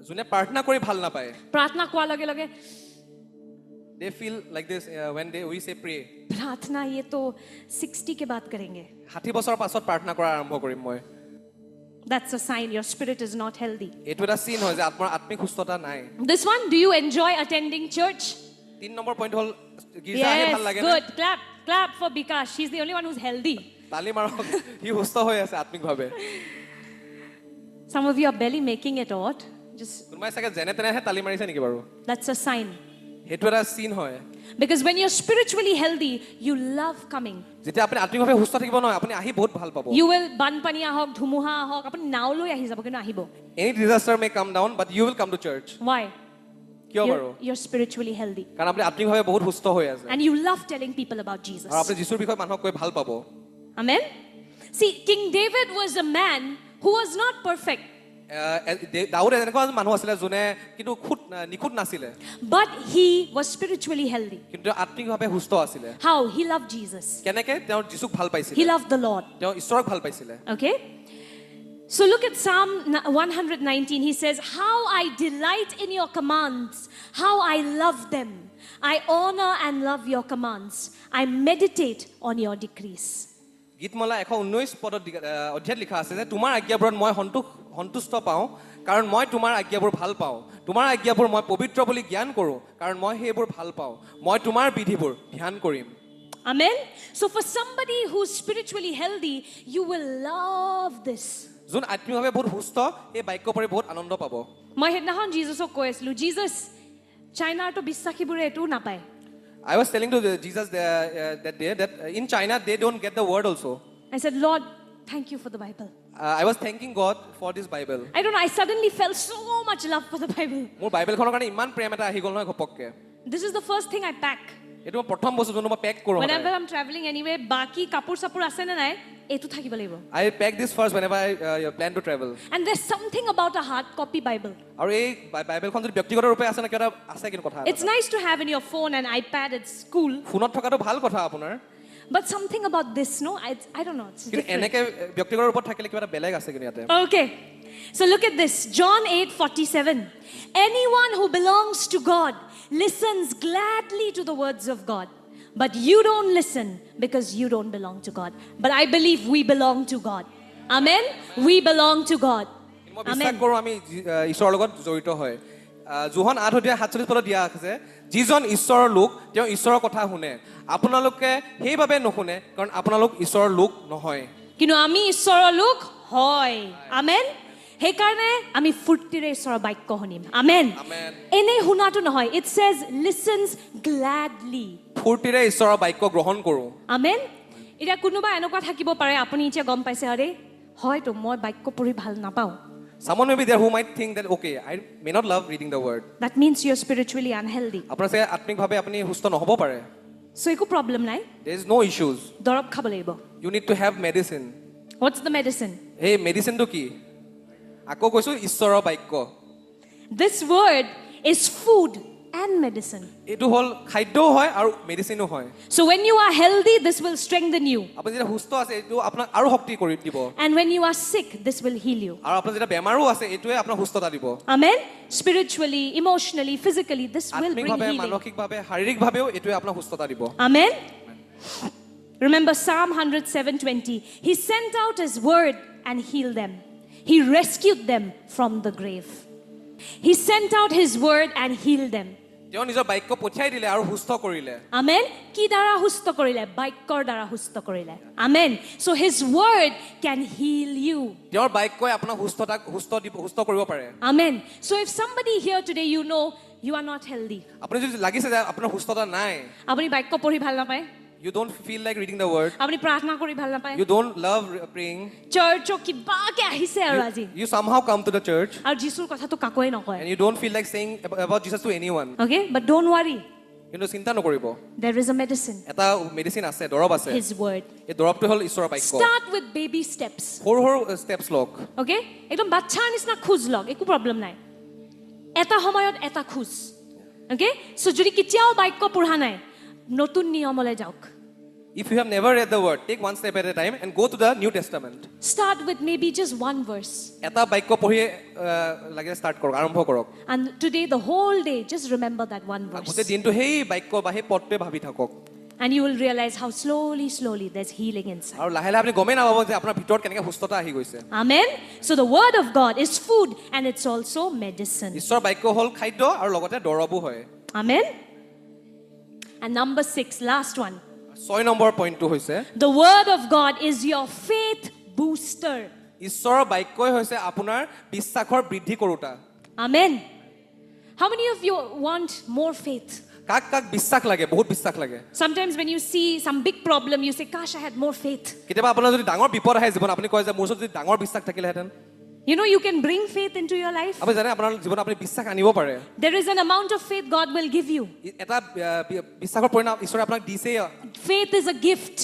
যোনে প্ৰাৰ্থনা কৰি ভাল নাপায় প্ৰাৰ্থনা কোৱাৰ লগে লগে they feel like this when we say pray प्रार्थना ये तो 60 के बाद करेंगे. 60 বছৰ পাছত প্ৰাৰ্থনা কৰা আৰম্ভ কৰিম মই That's a sign your spirit is not healthy. এইটো এটা চিন হয় যে আপোনাৰ আত্মিক সুস্থতা নাই This one, do you enjoy attending church? 3 number point হ'ল গীৰ্জা আহি ভাল Yes, লাগে good. Clap for Bikash. She's the only one who's healthy. তালি মাৰক ই সুস্থ হৈ আছে আত্মিকভাৱে Some of you are barely making it out. Just কোনোবাই চাগে যেনে তেনেহে তালি মাৰিছে নেকি বাৰু that's a sign. সেইটো এটা চিন হয় Because when you're spiritually healthy, you love coming. যেতিয়া আপুনি আত্মিকভাৱে সুস্থ থাকিব নহয় আপুনি আহি বহুত ভাল পাব You will বানপানী আহক ধুমুহা আহক আপুনি নাও লৈ আহি যাব কিন্তু আহিব. any disaster may come down but you will come to church Why? কিয় বাৰু You're spiritually healthy. কাৰণ আপুনি আত্মিকভাৱে বহুত সুস্থ হৈ আছে And you love telling people about Jesus. আৰু আপুনি যিশুৰ বিষয়ে মানুহক কৈ ভাল পাব Amen? See, King David was a man who was not perfect. দাউদ এনেকুৱা এজন মানুহ আছিলে যোনে কিন্তু নিখুঁত নাছিলে But he was spiritually healthy. কিন্তু আত্মিকভাৱে সুস্থ আছিলে How? He loved Jesus. কেনেকে তেওঁ যিশুক ভাল পাইছিলে He loved the Lord. তেওঁ ঈশ্বৰক ভাল পাইছিলে Okay? So look at Psalm 119. He says, How I delight in your commands, how I love them. I honor and love your commands. I meditate on your decrees. গীতমালা 119 পদত অধ্যায়ত লিখা আছে যে তোমাৰ আজ্ঞাবোৰত মই সন্তুষ্ট পাওঁ কাৰণ মই তোমাৰ আজ্ঞাবোৰ ভাল পাওঁ তোমাৰ আজ্ঞাবোৰ মই পবিত্ৰ বুলি জ্ঞান কৰোঁ কাৰণ মই সেইবোৰ ভাল পাওঁ মই তোমাৰ বিধিবোৰ ধ্যান কৰিম Amen? So for somebody who's spiritually healthy, you will love this. যোন আত্মিকভাৱে বহুত সুস্থ এই বাক্য পঢ়ি বহুত আনন্দ পাব মই সেইদিনাখন জিজাছক কৈ আছিলোঁ জিজাছ চাইনাৰতো বিশ্বাসীবোৰে এইটো নাপায় I was telling to Jesus that day that in China they don't get the word also. I said, Lord, thank you for the Bible. I was thanking God for this Bible. I don't know, I suddenly felt so much love for the Bible. মোৰ বাইবেলখনৰ কাৰণে ইমান প্ৰেম এটা আহি গ'ল নহয় ঘপককে This is the first thing I pack. এইটো মই প্ৰথম বস্তু যোনটো মই পেক কৰোঁ Whenever I'm traveling anyway, বাকি কাপোৰ চাপোৰ আছে নে নাই এইটো থাকিব লাগিব I pack this first whenever I plan to travel. And there's something about a hard copy Bible. আৰু এই বাইবেলখন যদি ব্যক্তিগত ৰূপে আছে না কিবা আছে কিন্তু কথা It's nice to have in your phone and iPad at school, ফোনত থকাটো ভাল কথা আপোনাৰ but something about this, no? I don't know. It's কিন্তু different. এনেকে ব্যক্তিগত ৰূপত থাকিলে কিবা এটা বেলেগ আছে কিন্তু ইয়াতে Okay. So look at this. John 8:47. Anyone who belongs to God listens gladly to the words of God. But you don't listen because you don't belong to God. But I believe we belong to God. Amen? We belong to God. মই বিশ্বাস কৰোঁ আমি ঈশ্বৰৰ লগত জড়িত হয় যোহন 8:47 পদত দিয়া আছে যিজন ঈশ্বৰৰ লোক তেওঁ ঈশ্বৰৰ কথা শুনে আপোনালোকে সেইভাৱে নুশুনে কাৰণ আপোনালোক ঈশ্বৰৰ লোক নহয় কিন্তু আমি ঈশ্বৰৰ লোক হয় আমেন সেইকাৰণে আমি ফুৰ্তিৰে ঈশ্বৰৰ বাক্য শুনিম আমেন Amen. এনে শুনাটো নহয় ইট সেজ লিসেন্স গ্ল্যাডলি ফূৰ্তিৰে ঈশ্বৰৰ বাক্য গ্ৰহণ কৰোঁ আমেন এটা কোনোবা এনেকুৱা থাকিব পাৰে আপুনি এতিয়া গম পাইছে আৰে হয়তো মই বাক্য পঢ়ি ভাল নাপাওঁ Someone may be there who might think that okay I may not love reading the word that means you're spiritually unhealthy আপোনাৰ চাগে আত্মিকভাৱে আপুনি সুস্থ নহ'ব পাৰে so একো প্ৰবলেম নাই there is no issues দৰব খাব লাগিব you need to have medicine what's the medicine এই মেডিচিনটো কি আকৌ কৈছো ঈশ্বৰৰ বাক্য this word is food and medicine এইটো হ'ল খাদ্যও হয় আৰু মেডিচিনো হয় so when you are healthy this will strengthen you আপুনি যেতিয়া সুস্থ আছে এইটো আপোনাক আৰু শক্তি কৰি দিব and when you are sick this will heal you আৰু আপোনাৰ যেতিয়া বেমাৰো আছে এইটোৱে আপোনাক সুস্থতা দিব amen spiritually emotionally physically this will bring আত্মিকভাৱে healing মানসিকভাৱে শাৰীৰিকভাৱেও এইটোৱে আপোনাক সুস্থতা দিব amen remember Psalm 107:20 he sent out his word and healed them he rescued them from the grave he sent out his word and healed them তেওঁ নিজৰ বাক্য পঠিয়াই দিলে আৰু সুস্থ কৰিলে amen কি দ্বাৰা সুস্থ কৰিলে বাক্যৰ দ্বাৰা সুস্থ কৰিলে amen so his word can heal you তেওঁৰ বাক্যই আপোনাক সুস্থ কৰিব পাৰে amen so if somebody here today you know you are not healthy আপুনি যদি লাগিছে যে আপোনাৰ সুস্থতা নাই আপুনি বাক্য পঢ়ি ভাল নাপায় you don't feel like reading the word আপুনি প্ৰাৰ্থনা কৰি ভাল নাপায় you don't love praying চাৰ্চক কিবাকে আহিছে আৰু আজি you somehow come to the church আৰু যিশুৰ কথাটো কাকোৱে নকয় and you don't feel like saying about Jesus to anyone okay but don't worry কিন্তু চিন্তা নকৰিব there is a medicine এটা মেডিচিন আছে দৰব আছে his word এই দৰবটো হ'ল ঈশ্বৰৰ বাক্য start with baby steps সৰু সৰু steps লওক okay একদম বাচ্চাৰ নিচিনা খোজ লওক একো প্ৰবলেম নাই এটা সময়ত এটা খোজ okay so যদি কেতিয়াও বাক্য পঢ়া নাই নতুন নিয়মলৈ যাওক if you have never read the word take one step at a time and go to the New Testament start with maybe just one verse এটা বাক্য পঢ়ি লাগে ষ্টাৰ্ট কৰক আৰম্ভ কৰক and today the whole day just remember that one verse গোটেই দিনটো সেই বাক্য বা সেই পদটোৱে ভাবি থাকক And you will realize how slowly there's healing inside. আৰু লাহে লাহে আপুনি গমেই নাপাব যে আপোনাৰ ভিতৰত কেনেকৈ সুস্থতা আহি গৈছে Amen. So the word of God is food and it's also medicine. ঈশ্বৰৰ বাক্য হ'ল খাদ্য আৰু লগতে দৰৱো হয় Amen. And number 6, last one. 6 number পইণ্টটো হৈছে The word of God is your faith booster. ঈশ্বৰৰ বাক্যই হৈছে আপোনাৰ বিশ্বাসৰ বৃদ্ধি কৰোতা Amen. How many of you want more faith? কাক কাক বিশ্বাস লাগে বহুত বিশ্বাস লাগে Sometimes when you see some big problem, you say, gosh, I had more faith. কেতিয়াবা আপোনাৰ যদি ডাঙৰ বিপদ আহে জীৱন আপুনি কয় যে মোৰ ওচৰত যদি ডাঙৰ বিশ্বাস থাকিলেহেঁতেন You know, you can bring faith into your life. আপুনি জানে আপোনাৰ জীৱনত আপুনি বিশ্বাস আনিব পাৰে There is an amount of faith God will give you. এটা বিশ্বাসৰ পৰিণাম ঈশ্বৰে আপোনাক দিছেই Faith is a gift.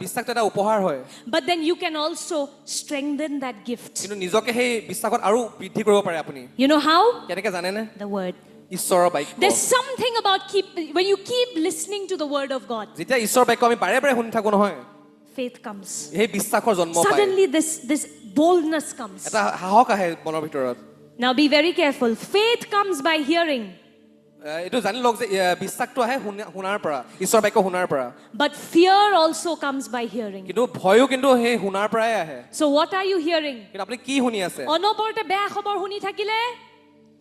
বিশ্বাসটো এটা উপহাৰ হয় But then you can also strengthen that gift. কিন্তু নিজকে সেই বিশ্বাসত আৰু বৃদ্ধি কৰিব পাৰে আপুনি You know how? কেনেকৈ জানেনে The word. ঈশ্বৰৰ বাক্য There's something about when you keep listening to the word of God, যেতিয়া ঈশ্বৰৰ বাক্য আমি বাৰে বাৰে শুনি থাকো নহয় faith comes. সেই বিশ্বাসৰ জন্ম পায় Suddenly this boldness comes. এটা সাহস আহে মনৰ ভিতৰত Now be very careful. Faith comes by hearing. এইটো জানি লওক যে বিশ্বাসটো আহে শুনাৰ পৰা ঈশ্বৰৰ বাক্য শুনাৰ পৰা But fear also comes by hearing. কিন্তু ভয়ো কিন্তু সেই শুনাৰ পৰাই আহে So what are you hearing? কিন্তু আপুনি কি শুনি আছে অনবৰতে বেয়া খবৰ শুনি থাকিলে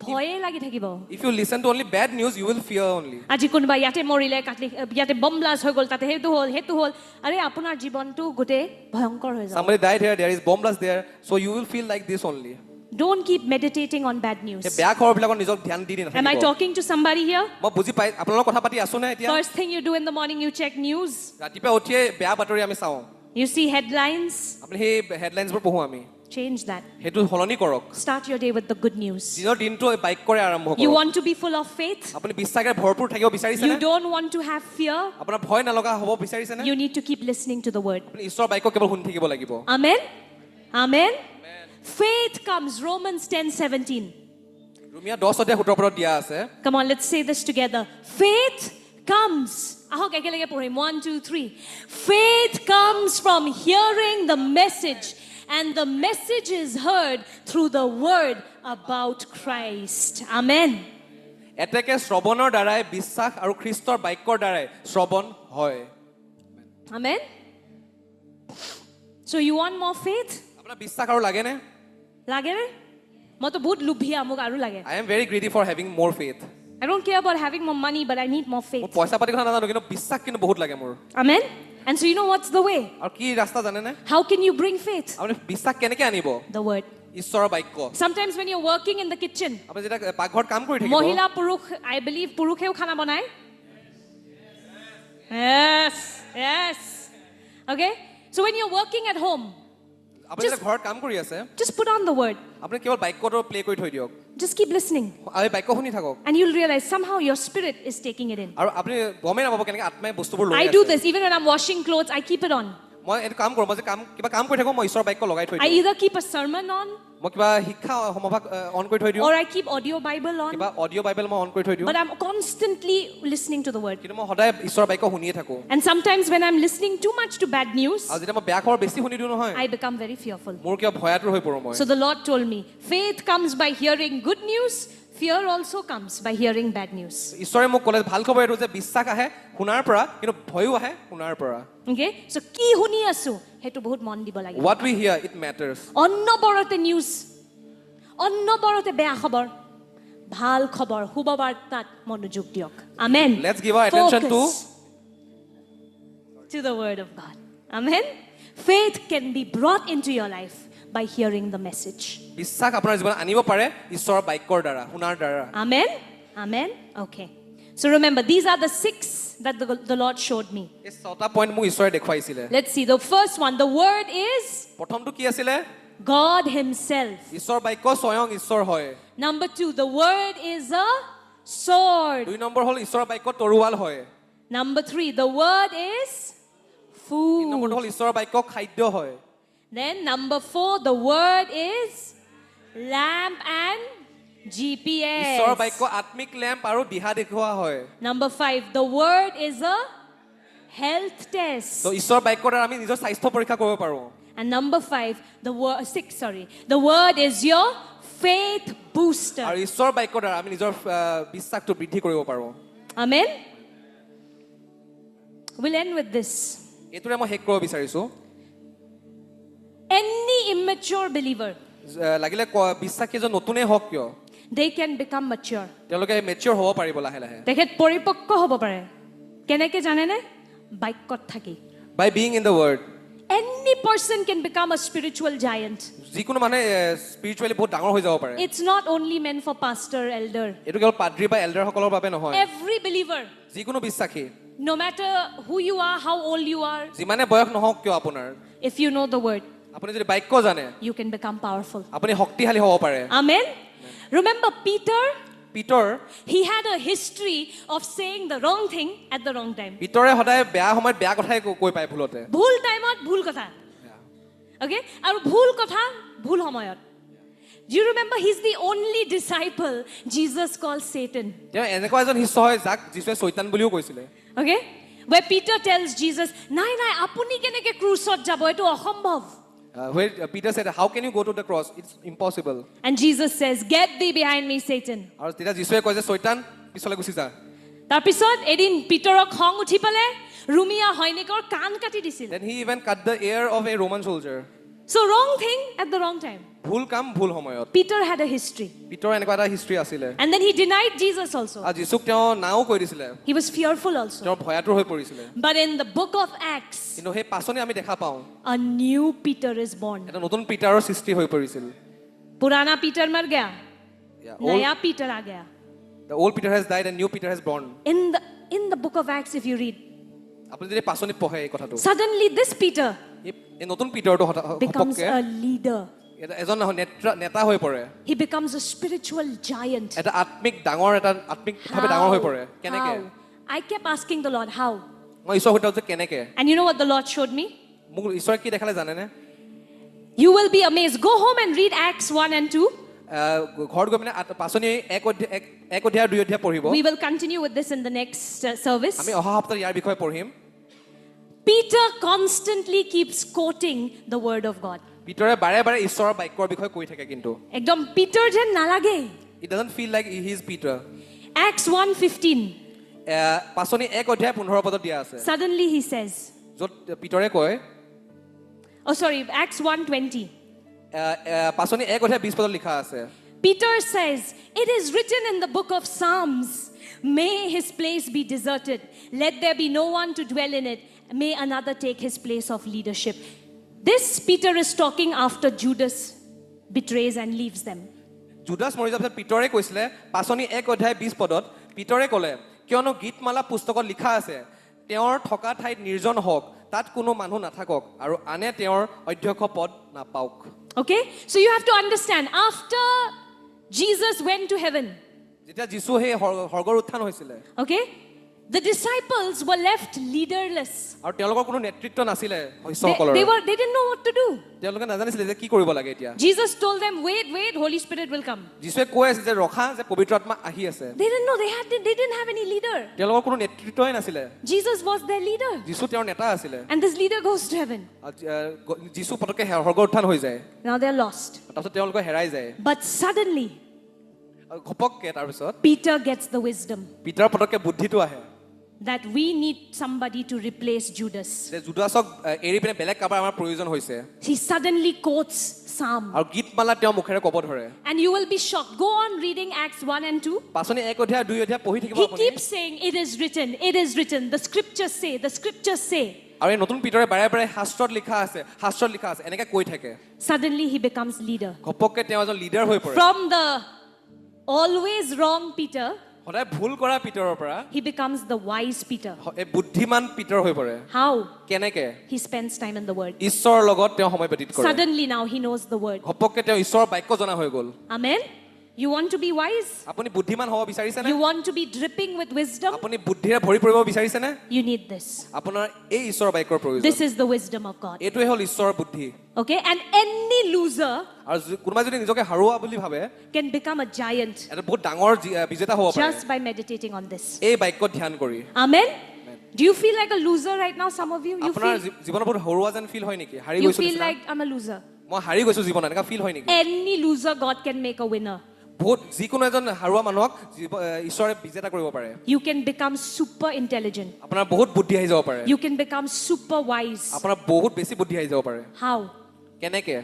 ভয়ে লাগি থাকিব if you listen to only bad news you will fear only আজি কোনোবা ইয়াতে মৰিলে ইয়াতে বম ব্লাষ্ট হৈ গ'ল তাতে সেইটো হ'ল আৰে আপোনাৰ জীৱনটো গোটেই ভয়ংকৰ হৈ যাব somebody died here there is bomb blast there so you will feel like this only Don't keep meditating on bad news. এই বেয়া খবৰবিলাকৰ নিজক ধ্যান দি নাথাকিব Am I talking to somebody here? মই বুজি পাই আপোনালোকৰ কথা পাতি আছো না এতিয়া First thing you do in the morning, you check news. ৰাতিপুৱা উঠিয়ে বেয়া বাতৰি আমি চাওঁ You see headlines. আপুনি সেই হেডলাইন্সবোৰ পঢ়ো আমি Change that. সেইটো সলনি কৰক Start your day with the good news. দিনৰ দিনটো বাক্যৰে আৰম্ভ You কৰক want to be full of faith? আপুনি বিশ্বাসেৰে ভৰপূৰ থাকিব বিচাৰিছে You don't want to have fear? আপোনাৰ ভয় নলগা হ'ব বিচাৰিছে নে You need to keep listening to the word. আপুনি ঈশ্বৰৰ বাক্য কেৱল শুনি থাকিব লাগিব Amen? Amen? Faith comes, Romans 10:17. ৰোমিয়া 10:17 দিয়া আছে Come on, let's say this together. Faith comes. Ahok ekelege porim. 1, 2, 3. Faith comes from hearing the message, and the message is heard through the word about Christ. Amen. এতেকে শ্ৰৱণৰ দ্বাৰাই বিশ্বাস আৰু খ্ৰীষ্টৰ বাক্যৰ দ্বাৰাই শ্ৰৱণ হয় Amen. So you want more faith? আপোনাৰ বিশ্বাস আৰু লাগে নে Lage ne? মই তো বহুত লুভিয়া মোক আৰু লাগে I am very greedy for having more faith I don't care about having more money but I need more মোৰ faith পইচা পাতি কথা নাজানো কিন্তু বিশ্বাস কিন্তু বহুত লাগে মোৰ Amen. And so you know what's the way? আৰু কি ৰাস্তা জানে নে How can you bring faith? আপুনি বিশ্বাস কেনেকৈ আনিব The word. ঈশ্বৰৰ বাক্য Sometimes when you're working in the kitchen, আপুনি যেতিয়া পাকঘৰত কাম কৰি থাকিব মহিলা পুৰুষ I believe পুৰুষেও খানা বনায় Yes. Okay. So when you're working at home, আপুনি যেতিয়া ঘৰত কাম কৰি আছে just put on the word. আপুনি কেৱল বাক্যটো প্লে কৰি থৈ দিয়ক Just keep listening. আৰু বাক্য শুনি থাকক And you'll realize somehow your spirit is taking it in. আৰু আপুনি গমেই নাপাব কেনেকৈ আত্মাই বস্তুবোৰ লৈ I do আছে this even when I'm washing clothes, I keep it on. মই এইটো কাম কৰোঁ মই যে কিবা কাম কৰি থাকোঁ মই ঈশ্বৰৰ বাক্য লগাই থৈ I দিওঁ either keep a sermon on মই কিবা শিক্ষা সমভাগ অন কৰি থৈ দিওঁ or I keep audio Bible on. কিবা অডিঅ' বাইবেল মই অন কৰি থৈ দিওঁ But I'm constantly listening to the word. কিন্তু মই সদায় ঈশ্বৰৰ বাক্য শুনিয়ে থাকোঁ And sometimes when I'm listening too much to bad news, আৰু যেতিয়া মই বেয়া খবৰ বেছি শুনি দিওঁ নহয় I become very fearful. মোৰ কিবা ভয়াতুৰ হৈ পৰোঁ মই So the Lord told me, faith comes by hearing good news, fear also comes by hearing bad news. ঈশ্বৰে মোক ক'লে ভাল খবৰ এইটো যে বিশ্বাস আহে শুনাৰ পৰা কিন্তু ভয়ো আহে শুনাৰ পৰা Okay? So কি শুনি আছো হেতু বহুত মন দিব লাগে what we hear it matters অন্নবৰতে নিউজ অন্নবৰতে বেয়া খবৰ ভাল খবৰ শুভবাৰ্তাত মনোযোগ দিয়ক আমেন let's give our attention to the word of God amen faith can be brought into your life by hearing the message বিশ্বাস আপোনাৰ জীৱনত আনিব পাৰে ঈশ্বৰৰ বাক্যৰ দ্বাৰা শুনাৰ দ্বাৰা amen amen okay so remember these are the 6 that the Lord showed me এই 6টা পইণ্ট মোক ঈশ্বৰে দেখুৱাইছিলে let's see the first one the word is প্ৰথমটো কি আছিলে God himself ঈশ্বৰ বাক্য স্বয়ং ঈশ্বৰ হয় number 2 the word is a sword 2 number হ'ল ঈশ্বৰৰ বাক্য তৰোৱাল হয় number 3 the word is 3 food নম্বৰটো হ'ল ঈশ্বৰৰ বাক্য খাদ্য হয় then number 4 the word is lamp and GPS ঈশ্বৰৰ বাক্য আত্মিক লেম্প আৰু দিহা দেখুওৱা হয় number 5 the word is a health test তো ঈশ্বৰৰ বাক্যৰ দ্বাৰা আমি নিজৰ স্বাস্থ্য পৰীক্ষা কৰিব পাৰোঁ and number 5 the word 6 sorry the word is your faith booster আৰু ঈশ্বৰৰ বাক্যৰ দ্বাৰা আমি নিজৰ বিশ্বাসটো বৃদ্ধি কৰিব পাৰোঁ amen We'll end with this. এইটোৰে মই শেষ কৰিব বিচাৰিছো Any immature believer, লাগিলে বিশ্বাসী এজন নতুনেই হওক কিয় they can become mature. তেওঁলোকে মেচিয়ৰ হ'ব পাৰিব লাহে লাহে তেখেত পৰিপক্ক হ'ব পাৰে কেনেকে জানেনে বাক্যত থাকি by being in the world Any person can become a spiritual giant. যিকোনো মানে স্পিৰিচুৱেলি বহুত ডাঙৰ হৈ যাব পাৰে It's not only meant for pastor, elder. এইটো কেৱল পাদ্ৰী বা এল্ডাৰসকলৰ বাবে নহয় Every believer, যিকোনো বিশ্বাসী no matter who you are, how old you are, যিমানে বয়স নহওক কিয় আপোনাৰ if you know the word, আপুনি যদি বাক্য জানে you can become powerful. আপুনি শক্তিশালী হ'ব পাৰে Amen. Remember Peter? Peter He had a history of saying the wrong thing at the wrong time. পিতৰে সদায় বেয়া সময়ত বেয়া কথাই কৈ পায় ভুলতে ভুল টাইমত ভুল কথা Okay? আৰু ভুল কথা ভুল সময়ত Do you remember he's the only disciple Jesus called Satan? তেওঁ এনেকুৱা এজন শিষ্য হয় যাক যীশুৱে চৈতান বুলিও কৈছিলে Okay? Where Peter tells Jesus, নাই নাই আপুনি কেনেকে ক্ৰুচত যাব এইটো অসম্ভৱ. where Peter said how can you go to the cross it's impossible And Jesus says, get thee behind me, Satan. আৰু তেতিয়া যীশুৱে কয় যে চৈতান পিছলৈ গুচি যা তাৰপিছত এদিন পিতৰক খং উঠি পেলাই ৰুমিয়া সৈনিকৰ কাণ কাটি দিছিল. then he even cut the ear of a Roman soldier So wrong thing at the wrong time. ভুল কাম ভুল সময়ত Peter had a history. Peter এনেকুৱা এটা হিষ্ট্ৰী আছিলে And then he denied Jesus also. আৰু যীশুক তেওঁ নাও কৈ দিছিলে He was fearful also. তেওঁৰ ভয়াতুৰ হৈ পৰিছিলে But in the book of Acts, কিন্তু সেই পাছনি আমি দেখা পাওঁ a new Peter is born. এটা নতুন পিটাৰৰ সৃষ্টি হৈ পৰিছিল पुराना Peter मर गया, Yeah, नया Peter आ गया. the old Peter has died and new Peter has born In the book of Acts, if you read, আপুনি যদি পাছনিত পঢ়ে এই কথাটো suddenly this Peter এই নতুন পিটাৰটো becomes হঠাৎ a leader. এজন নেতা হৈ পৰে He becomes a spiritual giant. এটা আত্মিকভাৱে ডাঙৰ হৈ পৰে কেনেকে I kept asking the Lord, how? মই ঈশ্বৰ সুধিলো যে কেনেকে And you know what the Lord showed me? মোক ঈশ্বৰে কি দেখালে জানেনে You will be amazed. Go home and read Acts 1 and 2. ঘৰত গৈ মানে পাছনি এক অধ্যায় 2 অধ্যায় পঢ়িব We will continue with this in the next service. আমি অহা সপ্তাহত ইয়াৰ বিষয়ে পঢ়িম Peter constantly keeps quoting the word of God. পিতৰে বাৰে বাৰে ঈশ্বৰৰ বাক্যৰ বিষয়ে কৈ থাকে কিন্তু একদম Peter যেন নালাগে. it doesn't feel like he is Peter Acts 1:15. Pachni 1 অধ্যায় 15 পদত দিয়া আছে Suddenly he says, য'ত পিতৰে কয় oh sorry, Acts 1:20. পাছনি 1 অধ্যায় 20 পদত লিখা আছে Peter says, it is written in the book of Psalms, may his place be deserted. Let there be no one to dwell in it. May another take his place of leadership. This Peter is talking after Judas betrays and leaves them. জুদাস মৰি যোৱাৰ পিছত পিতৰে কৈছিলে পাছনি 1 অধ্যায় 20 পদত পিতৰে ক'লে কিয়নো গীতমালা পুস্তকত লিখা আছে তেওঁৰ থকা ঠাইত নিৰ্জন হওক তাত কোনো মানুহ নাথাকক আৰু আনে তেওঁৰ অধ্যক্ষ পদ নাপাওক Okay? So you have to understand, after Jesus went to heaven, যেতিয়া যীশু সেই স্বৰ্গৰ উত্থান হৈছিলে okay, the disciples were left leaderless. আৰু তেওঁলোকৰ কোনো নেতৃত্ব নাছিলে শিষ্যসকলৰ They didn't know what to do. তেওঁলোকে নাজানিছিলে যে কি কৰিব লাগে এতিয়া Jesus told them, wait, Holy Spirit will come. যীশুৱে কৈ আছে যে ৰখা যে পবিত্ৰ আত্মা আহি আছে They didn't know, they didn't have any leader. তেওঁলোকৰ কোনো নেতৃত্বই নাছিলে Jesus was their leader. যীশু তেওঁৰ নেতা আছিলে And this leader goes to heaven. যীশু পতককে স্বৰ্গৰ উত্থান হৈ যায় Now they're lost. তাৰপিছত তেওঁলোকে হেৰাই যায় But suddenly, আৰু ঘপককে তাৰপিছত Peter gets the wisdom Peter পতককে বুদ্ধিটো আহে that we need somebody to replace Judas. যে জুদাসক এৰি পিনে বেলেগ কাবাৰ আমাৰ প্ৰয়োজন হৈছে He suddenly quotes Psalm. আৰু গীতমালা তেওঁ মুখেৰে ক'ব ধৰে And you will be shocked. Go on reading Acts 1 and 2. Pachni 1 অধ্যায় 2 অধ্যায় পঢ়ি থাকিব He আপুনি keeps saying, it is written, the scriptures say. আৰু এই নতুন পিতৰে বাৰে বাৰে শাস্ত্ৰত লিখা আছে এনেকে কৈ থাকে Suddenly he becomes leader. ঘপককে তেওঁ এজন লিডাৰ হৈ পৰে From the always wrong Peter, সদায় ভুল কৰা পিতৰৰ পৰা he becomes the wise Peter. এই বুদ্ধিমান পিতৰ হৈ পৰে How? কেনেকে He spends time in the word. ঈশ্বৰৰ লগত তেওঁ সময় ব্যতীত কৰে Suddenly now he knows the word. ঘপককে তেওঁ ঈশ্বৰৰ বাক্য জনা হৈ গ'ল Amen? You want to be wise? আপুনি বুদ্ধিমান হ'ব বিচাৰিছেনে You want to be dripping with wisdom? আপুনি বুদ্ধিৰে ভৰি পৰিব বিচাৰিছেনে You need this. আপোনাৰ এই ঈশ্বৰৰ বাক্যৰ প্ৰয়োজন This is the wisdom of God. এইটোৱে হ'ল ঈশ্বৰৰ বুদ্ধি Okay? And any loser আৰু কোনোবাই যদি নিজকে হাৰুৱা বুলি ভাবে can become a giant এটা বহুত ডাঙৰ বিজেতা হ'ব পাৰে just by meditating on this. এই বাক্যত ধ্যান কৰি Amen? Do you feel like a loser right now, some of you? You আপোনাৰ feel, জীৱনত বহুত হৰুৱা যেন ফিল হয় নেকি হাৰি you গৈছো feel নিচিনা? like I'm a loser. মই হাৰি গৈছো জীৱনত এনেকা ফিল হয় নেকি Any loser, God can make a winner. বহুত যিকোনো এজন হাৰুৱা মানুহক ঈশ্বৰে বিজেতা কৰিব পাৰে You can become super intelligent. আপোনাৰ বহুত বুদ্ধি আহি যাব পাৰে You can become super wise. আপোনাৰ বহুত বেছি বুদ্ধি আহি যাব পাৰে How? কেনেকে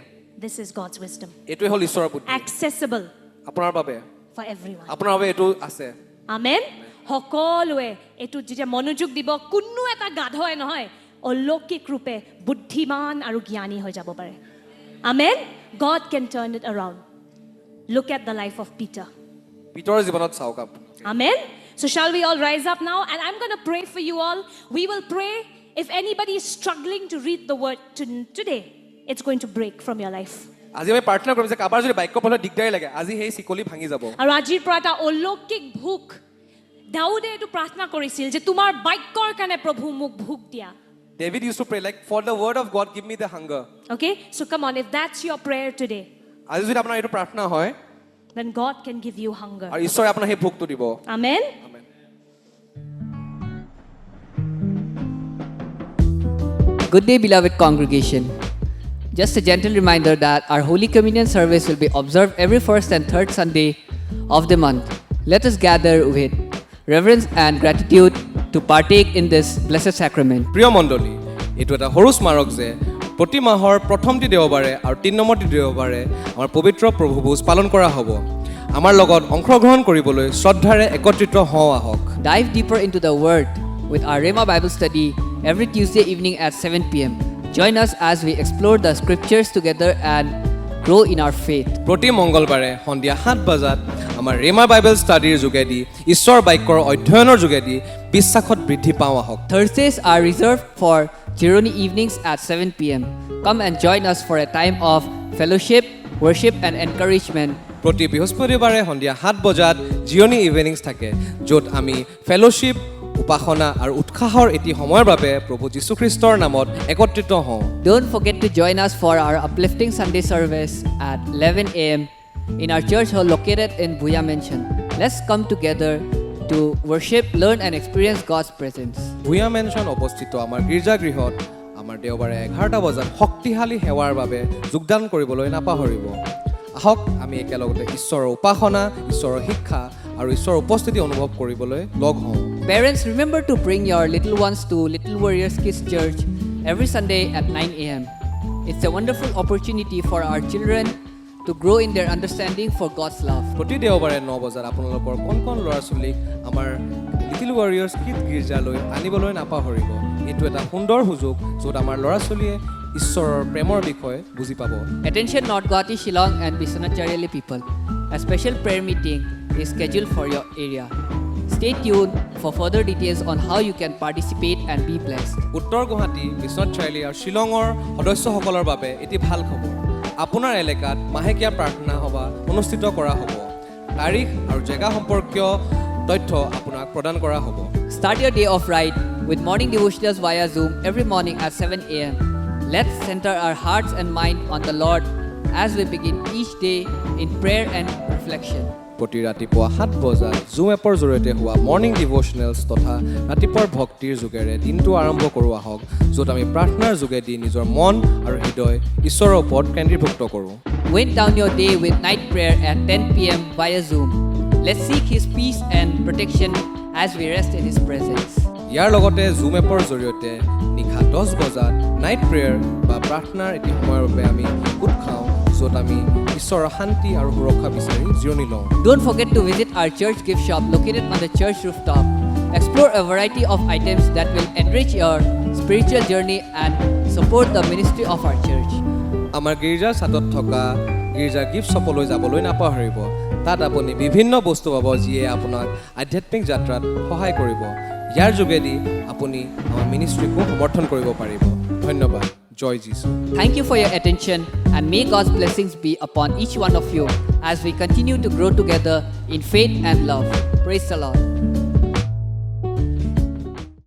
This is God's wisdom. এইটোৱে হ'ল ঈশ্বৰৰ বুদ্ধি Accessible আপোনাৰ বাবে for everyone. আপোনাৰ বাবে এইটো আছে Amen. সকলোৱে এইটো যেতিয়া মনোযোগ দিব কোনো এটা গাধই নহয় অলৌকিক ৰূপে বুদ্ধিমান আৰু জ্ঞানী হৈ যাব পাৰে Amen. God can turn it around. Look at the life of Peter. পিতৰৰ জীৱনত চাওক Amen. So shall we all rise up now? And I'm going to pray for you all. We will pray. If anybody is struggling to read the word today, it's going to break from your life. আজি আমি প্ৰাৰ্থনা কৰিম যে কাবাৰ যদি বাক্য পঢ়িলে দিগদাৰী লাগে আজি সেই চিকলি ভাঙি যাব আৰু আজিৰ পৰা এটা অলৌকিক ভোক দাউদে এইটো প্ৰাৰ্থনা কৰিছিল যে তোমাৰ বাক্যৰ কাৰণে প্ৰভু মোক ভোক দিয়া David used to pray like for the word of God give me the hunger Okay, so come on, if that's your prayer today, আজি যদি আপোনাৰ এইটো প্ৰাৰ্থনা হয় then God can give you hunger. আৰু ঈশ্বৰে আপোনাক সেই ভোকটো দিব Amen. Amen. Good day, beloved congregation. Just a gentle reminder that our Holy Communion service will be observed every first and third Sunday of the month. Let us gather with reverence and gratitude to partake in this blessed sacrament. প্ৰিয় মণ্ডলী এইটো এটা সৰু স্মাৰক যে প্ৰতি মাহৰ প্ৰথমটি দেওবাৰে আৰু ৩ নম্বৰটি দেওবাৰে আমাৰ পবিত্ৰ প্ৰভু ভোজ পালন কৰা হ'ব আমাৰ লগত অংশগ্ৰহণ কৰিবলৈ শ্ৰদ্ধাৰে একত্ৰিত হওঁ আহক Dive deeper into the Word with our Rhema Bible study every Tuesday evening at 7 p.m. Join us as we explore the scriptures together and grow in our faith. প্ৰতি মংগলবাৰে সন্ধিয়া 7 বজাত আমাৰ ৰেমা বাইবেল ষ্টাডিৰ যোগেদি ঈশ্বৰ বাক্যৰ অধ্যয়নৰ যোগেদি বিশ্বাসত বৃদ্ধি পাওঁ আহক Thursdays are reserved for Jironi evenings at 7 p.m. Come and join us for a time of fellowship, worship and encouragement. প্ৰতি বৃহস্পতিবাৰে সন্ধিয়া 7 বজাত জিৰণি ইভিনিংছ থাকে য'ত আমি ফেলোশ্বিপ উপাসনা আৰু উৎসাহৰ এটি সময়ৰ বাবে প্ৰভু যীশুখ্ৰীষ্টৰ নামত একত্ৰিত হওঁ Don't forget to join us for our uplifting Sunday service at 11 a.m. in our church hall located in Bhuya Mansion. Let's come together to worship, learn and experience God's presence. Bhuyan mention অৱস্থিত আমাৰ গীৰ্জাগৃহত আমাৰ দেওবাৰে 11টা বজাত শক্তিশালী সেৱাৰ বাবে যোগদান কৰিবলৈ নাপাহৰিব আহক আমি একেলগতে ঈশ্বৰৰ উপাসনা ঈশ্বৰৰ শিক্ষা আৰু ঈশ্বৰৰ উপস্থিতি অনুভৱ কৰিবলৈ লগ হওঁ Parents, remember to bring your little ones to Little Warriors Kids Church every Sunday at 9 a.m. It's a wonderful opportunity for our children to grow in their understanding for God's love. প্ৰতি দেওবাৰে 9 বজাত আপোনালোকৰ কণ ল'ৰা ছোৱালীক আমাৰ লিটিল ৱাৰিয়াৰ্ছ কিড গীৰ্জালৈ আনিবলৈ নাপাহৰিব এইটো এটা সুন্দৰ সুযোগ য'ত আমাৰ ল'ৰা ছোৱালীয়ে ঈশ্বৰৰ প্ৰেমৰ বিষয়ে বুজি পাব Attention North Guwahati, Shillong and Biswanath Chariali people. A special prayer meeting is scheduled for your area. Stay tuned for further details on how you can participate and be blessed. উত্তৰ গুৱাহাটী বিশ্বনাথ চাৰিআলি আৰু শ্বিলঙৰ সদস্যসকলৰ বাবে এটি ভাল খবৰ আপোনাৰ এলেকাত মাহেকীয়া প্ৰাৰ্থনা সভা অনুষ্ঠিত কৰা হ'ব তাৰিখ আৰু জেগা সম্পৰ্কীয় তথ্য আপোনাক প্ৰদান কৰা হ'ব Start your day off right with morning devotionals via Zoom every morning at 7 a.m. Let's center our hearts and mind on the Lord as we begin each day in prayer and reflection. প্ৰতি ৰাতিপুৱা 7 বজাত জুম এপৰ জৰিয়তে হোৱা মৰ্ণিং ডিভ'চনেলছ তথা ৰাতিপুৱাৰ ভক্তিৰ যোগেৰে দিনটো আৰম্ভ কৰোঁ আহক য'ত আমি প্ৰাৰ্থনাৰ যোগেদি নিজৰ মন আৰু হৃদয় ঈশ্বৰৰ ওপৰত কেন্দ্ৰীভুক্ত কৰোঁ Wind down your day with night prayer at 10 p.m. via Zoom. Let's seek His peace and protection as we rest in His presence. ইয়াৰ লগতে জুম এপৰ জৰিয়তে নিশা 10 বজাত নাইট প্ৰেয়াৰ বা প্ৰাৰ্থনাৰ এটি সময়ৰ বাবে আমি গোট খাওঁ য'ত আমি ঈশ্বৰৰ শান্তি আৰু সুৰক্ষা বিচাৰি জিৰণি লওঁ Don't forget to visit our church gift shop located on the church rooftop. Explore a variety of items that will enrich your spiritual journey and support the ministry of our church. আমাৰ গীৰ্জাৰ ছাদত থকা গীৰ্জা গিফ্ট শ্বপলৈ যাবলৈ নাপাহৰিব তাত আপুনি বিভিন্ন বস্তু পাব যিয়ে আপোনাক আধ্যাত্মিক যাত্ৰাত সহায় কৰিব ইয়াৰ যোগেদি আপুনি আমাৰ মিনিষ্ট্ৰীকো সমৰ্থন কৰিব পাৰিব ধন্যবাদ জয় যীশু Thank you for your attention and may God's blessings be upon each one of you as we continue to grow together in faith and love. Praise the Lord.